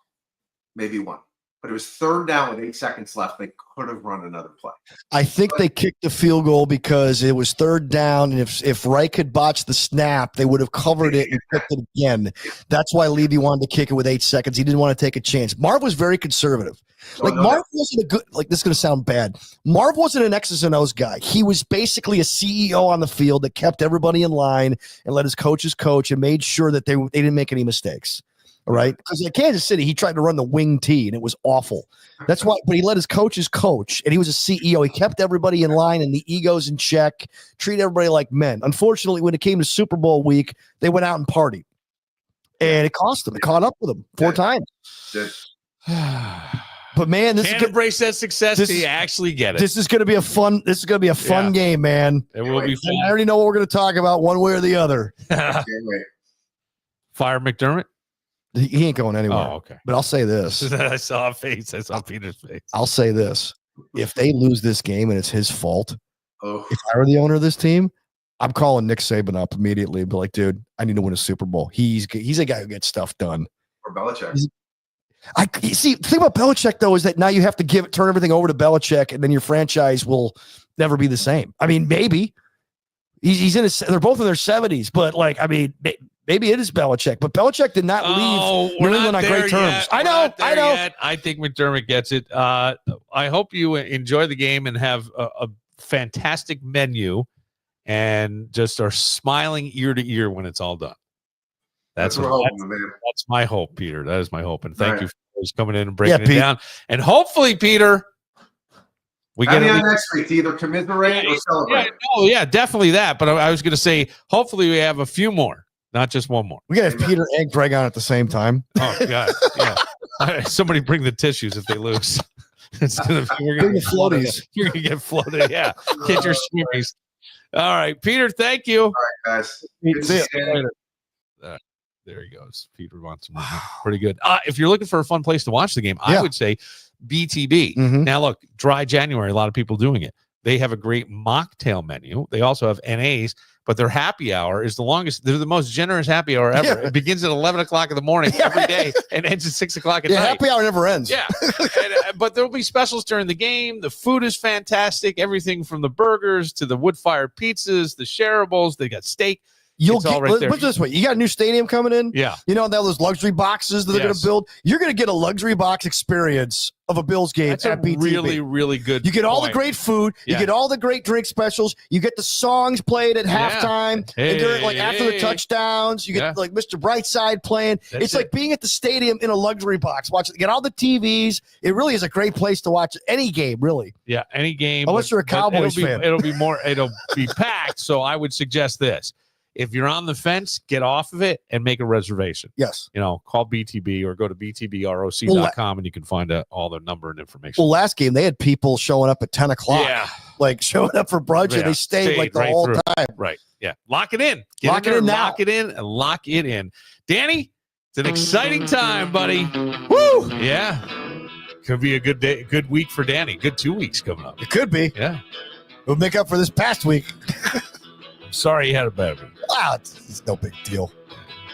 maybe 1. But it was 3rd down with 8 seconds left. They could have run another play. I think they kicked the field goal because it was 3rd down, and if Reich had botched the snap, they would have covered it and kicked it again. That's why Levy wanted to kick it with 8 seconds. He didn't want to take a chance. Marv was very conservative. Marv wasn't a good, this is going to sound bad. Marv wasn't an X's and O's guy. He was basically a CEO on the field that kept everybody in line and let his coaches coach and made sure that they didn't make any mistakes. All right. Because at Kansas City, he tried to run the wing T and it was awful. That's why, but he let his coaches coach and he was a CEO. He kept everybody in line and the egos in check, treat everybody like men. Unfortunately, when it came to Super Bowl week, they went out and partied. And it cost them. It caught up with them 4 times. But man, this can't embrace that success till you actually get it. This is going to be a fun. This is going to be a fun game, man. It will be fun. I already know what we're going to talk about, one way or the other. Fire McDermott. He ain't going anywhere. Oh, okay. But I'll say this. I saw a face. I saw Peter's face. I'll say this. If they lose this game and it's his fault, if I were the owner of this team, I'm calling Nick Saban up immediately and be like, dude, I need to win a Super Bowl. He's a guy who gets stuff done. Or Belichick. You see, the thing about Belichick, though, is that now you have to turn everything over to Belichick, and then your franchise will never be the same. I mean, maybe he's they're both in their 70s, but maybe it is Belichick. But Belichick did not leave New England on great terms. I know. I think McDermott gets it. I hope you enjoy the game and have a fantastic menu, and just are smiling ear to ear when it's all done. That's my hope, Peter. That is my hope. And thank you for coming in and breaking it down. And hopefully, Peter, we get next week to either commiserate or celebrate. Definitely that. But I was going to say, hopefully, we have a few more, not just one more. We got to have Peter and Greg on at the same time. Oh, God. Yeah. Somebody bring the tissues if they lose. Bring the floaties. You're going to get floated. Yeah. Get your swimmies. All right, Peter, thank you. All right, guys. See you later. There he goes. Peter wants some. Pretty good. If you're looking for a fun place to watch the game, I would say BTB. Now, look, dry January, a lot of people doing it. They have a great mocktail menu. They also have NAs, but their happy hour is the longest. They're the most generous happy hour ever. It begins at 11 o'clock in the morning every day and ends at 6 o'clock at night. Happy hour never ends. Yeah. But there'll be specials during the game. The food is fantastic. Everything from the burgers to the wood-fired pizzas, the shareables. They got steak. It's all right there. Put it this way, you got a new stadium coming in. Yeah. You know, those luxury boxes that they're going to build. You're going to get a luxury box experience of a Bills game at BTB. Really, really good. You get all the great food. You get all the great drink specials. You get the songs played at halftime and during, after the touchdowns. You get like Mr. Brightside playing. It's like being at the stadium in a luxury box. Get all the TVs. It really is a great place to watch any game, really. Yeah, any game. Unless you're a Cowboys fan. It'll be packed. So I would suggest this. If you're on the fence, get off of it and make a reservation. Yes. Call BTB or go to btbroc.com and you can find all their number and information. Well, last game, they had people showing up at 10 o'clock. Yeah. Like showing up for brunch and they stayed like the whole time. Right. Yeah. Lock it in. Lock it in now. Lock it in and lock it in. Danny, it's an exciting time, buddy. Woo! Yeah. Could be a good day, good week for Danny. Good 2 weeks coming up. It could be. Yeah. We'll make up for this past week. Sorry you had a bad week. Wow, it's no big deal.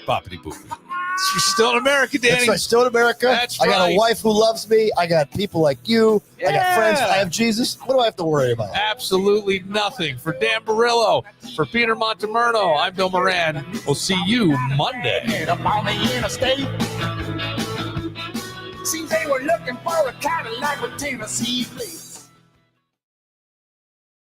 Boppity boopity. You're still in America, Danny. That's right, still in America. That's I got a wife who loves me. I got people like you. I got friends. I have Jesus. What do I have to worry about? Absolutely nothing. For Dan Barillo, for Peter Montemerno, I'm Bill Moran. We'll see you Monday. Up on the interstate. See, they were looking for a Cadillac with Tennessee plate.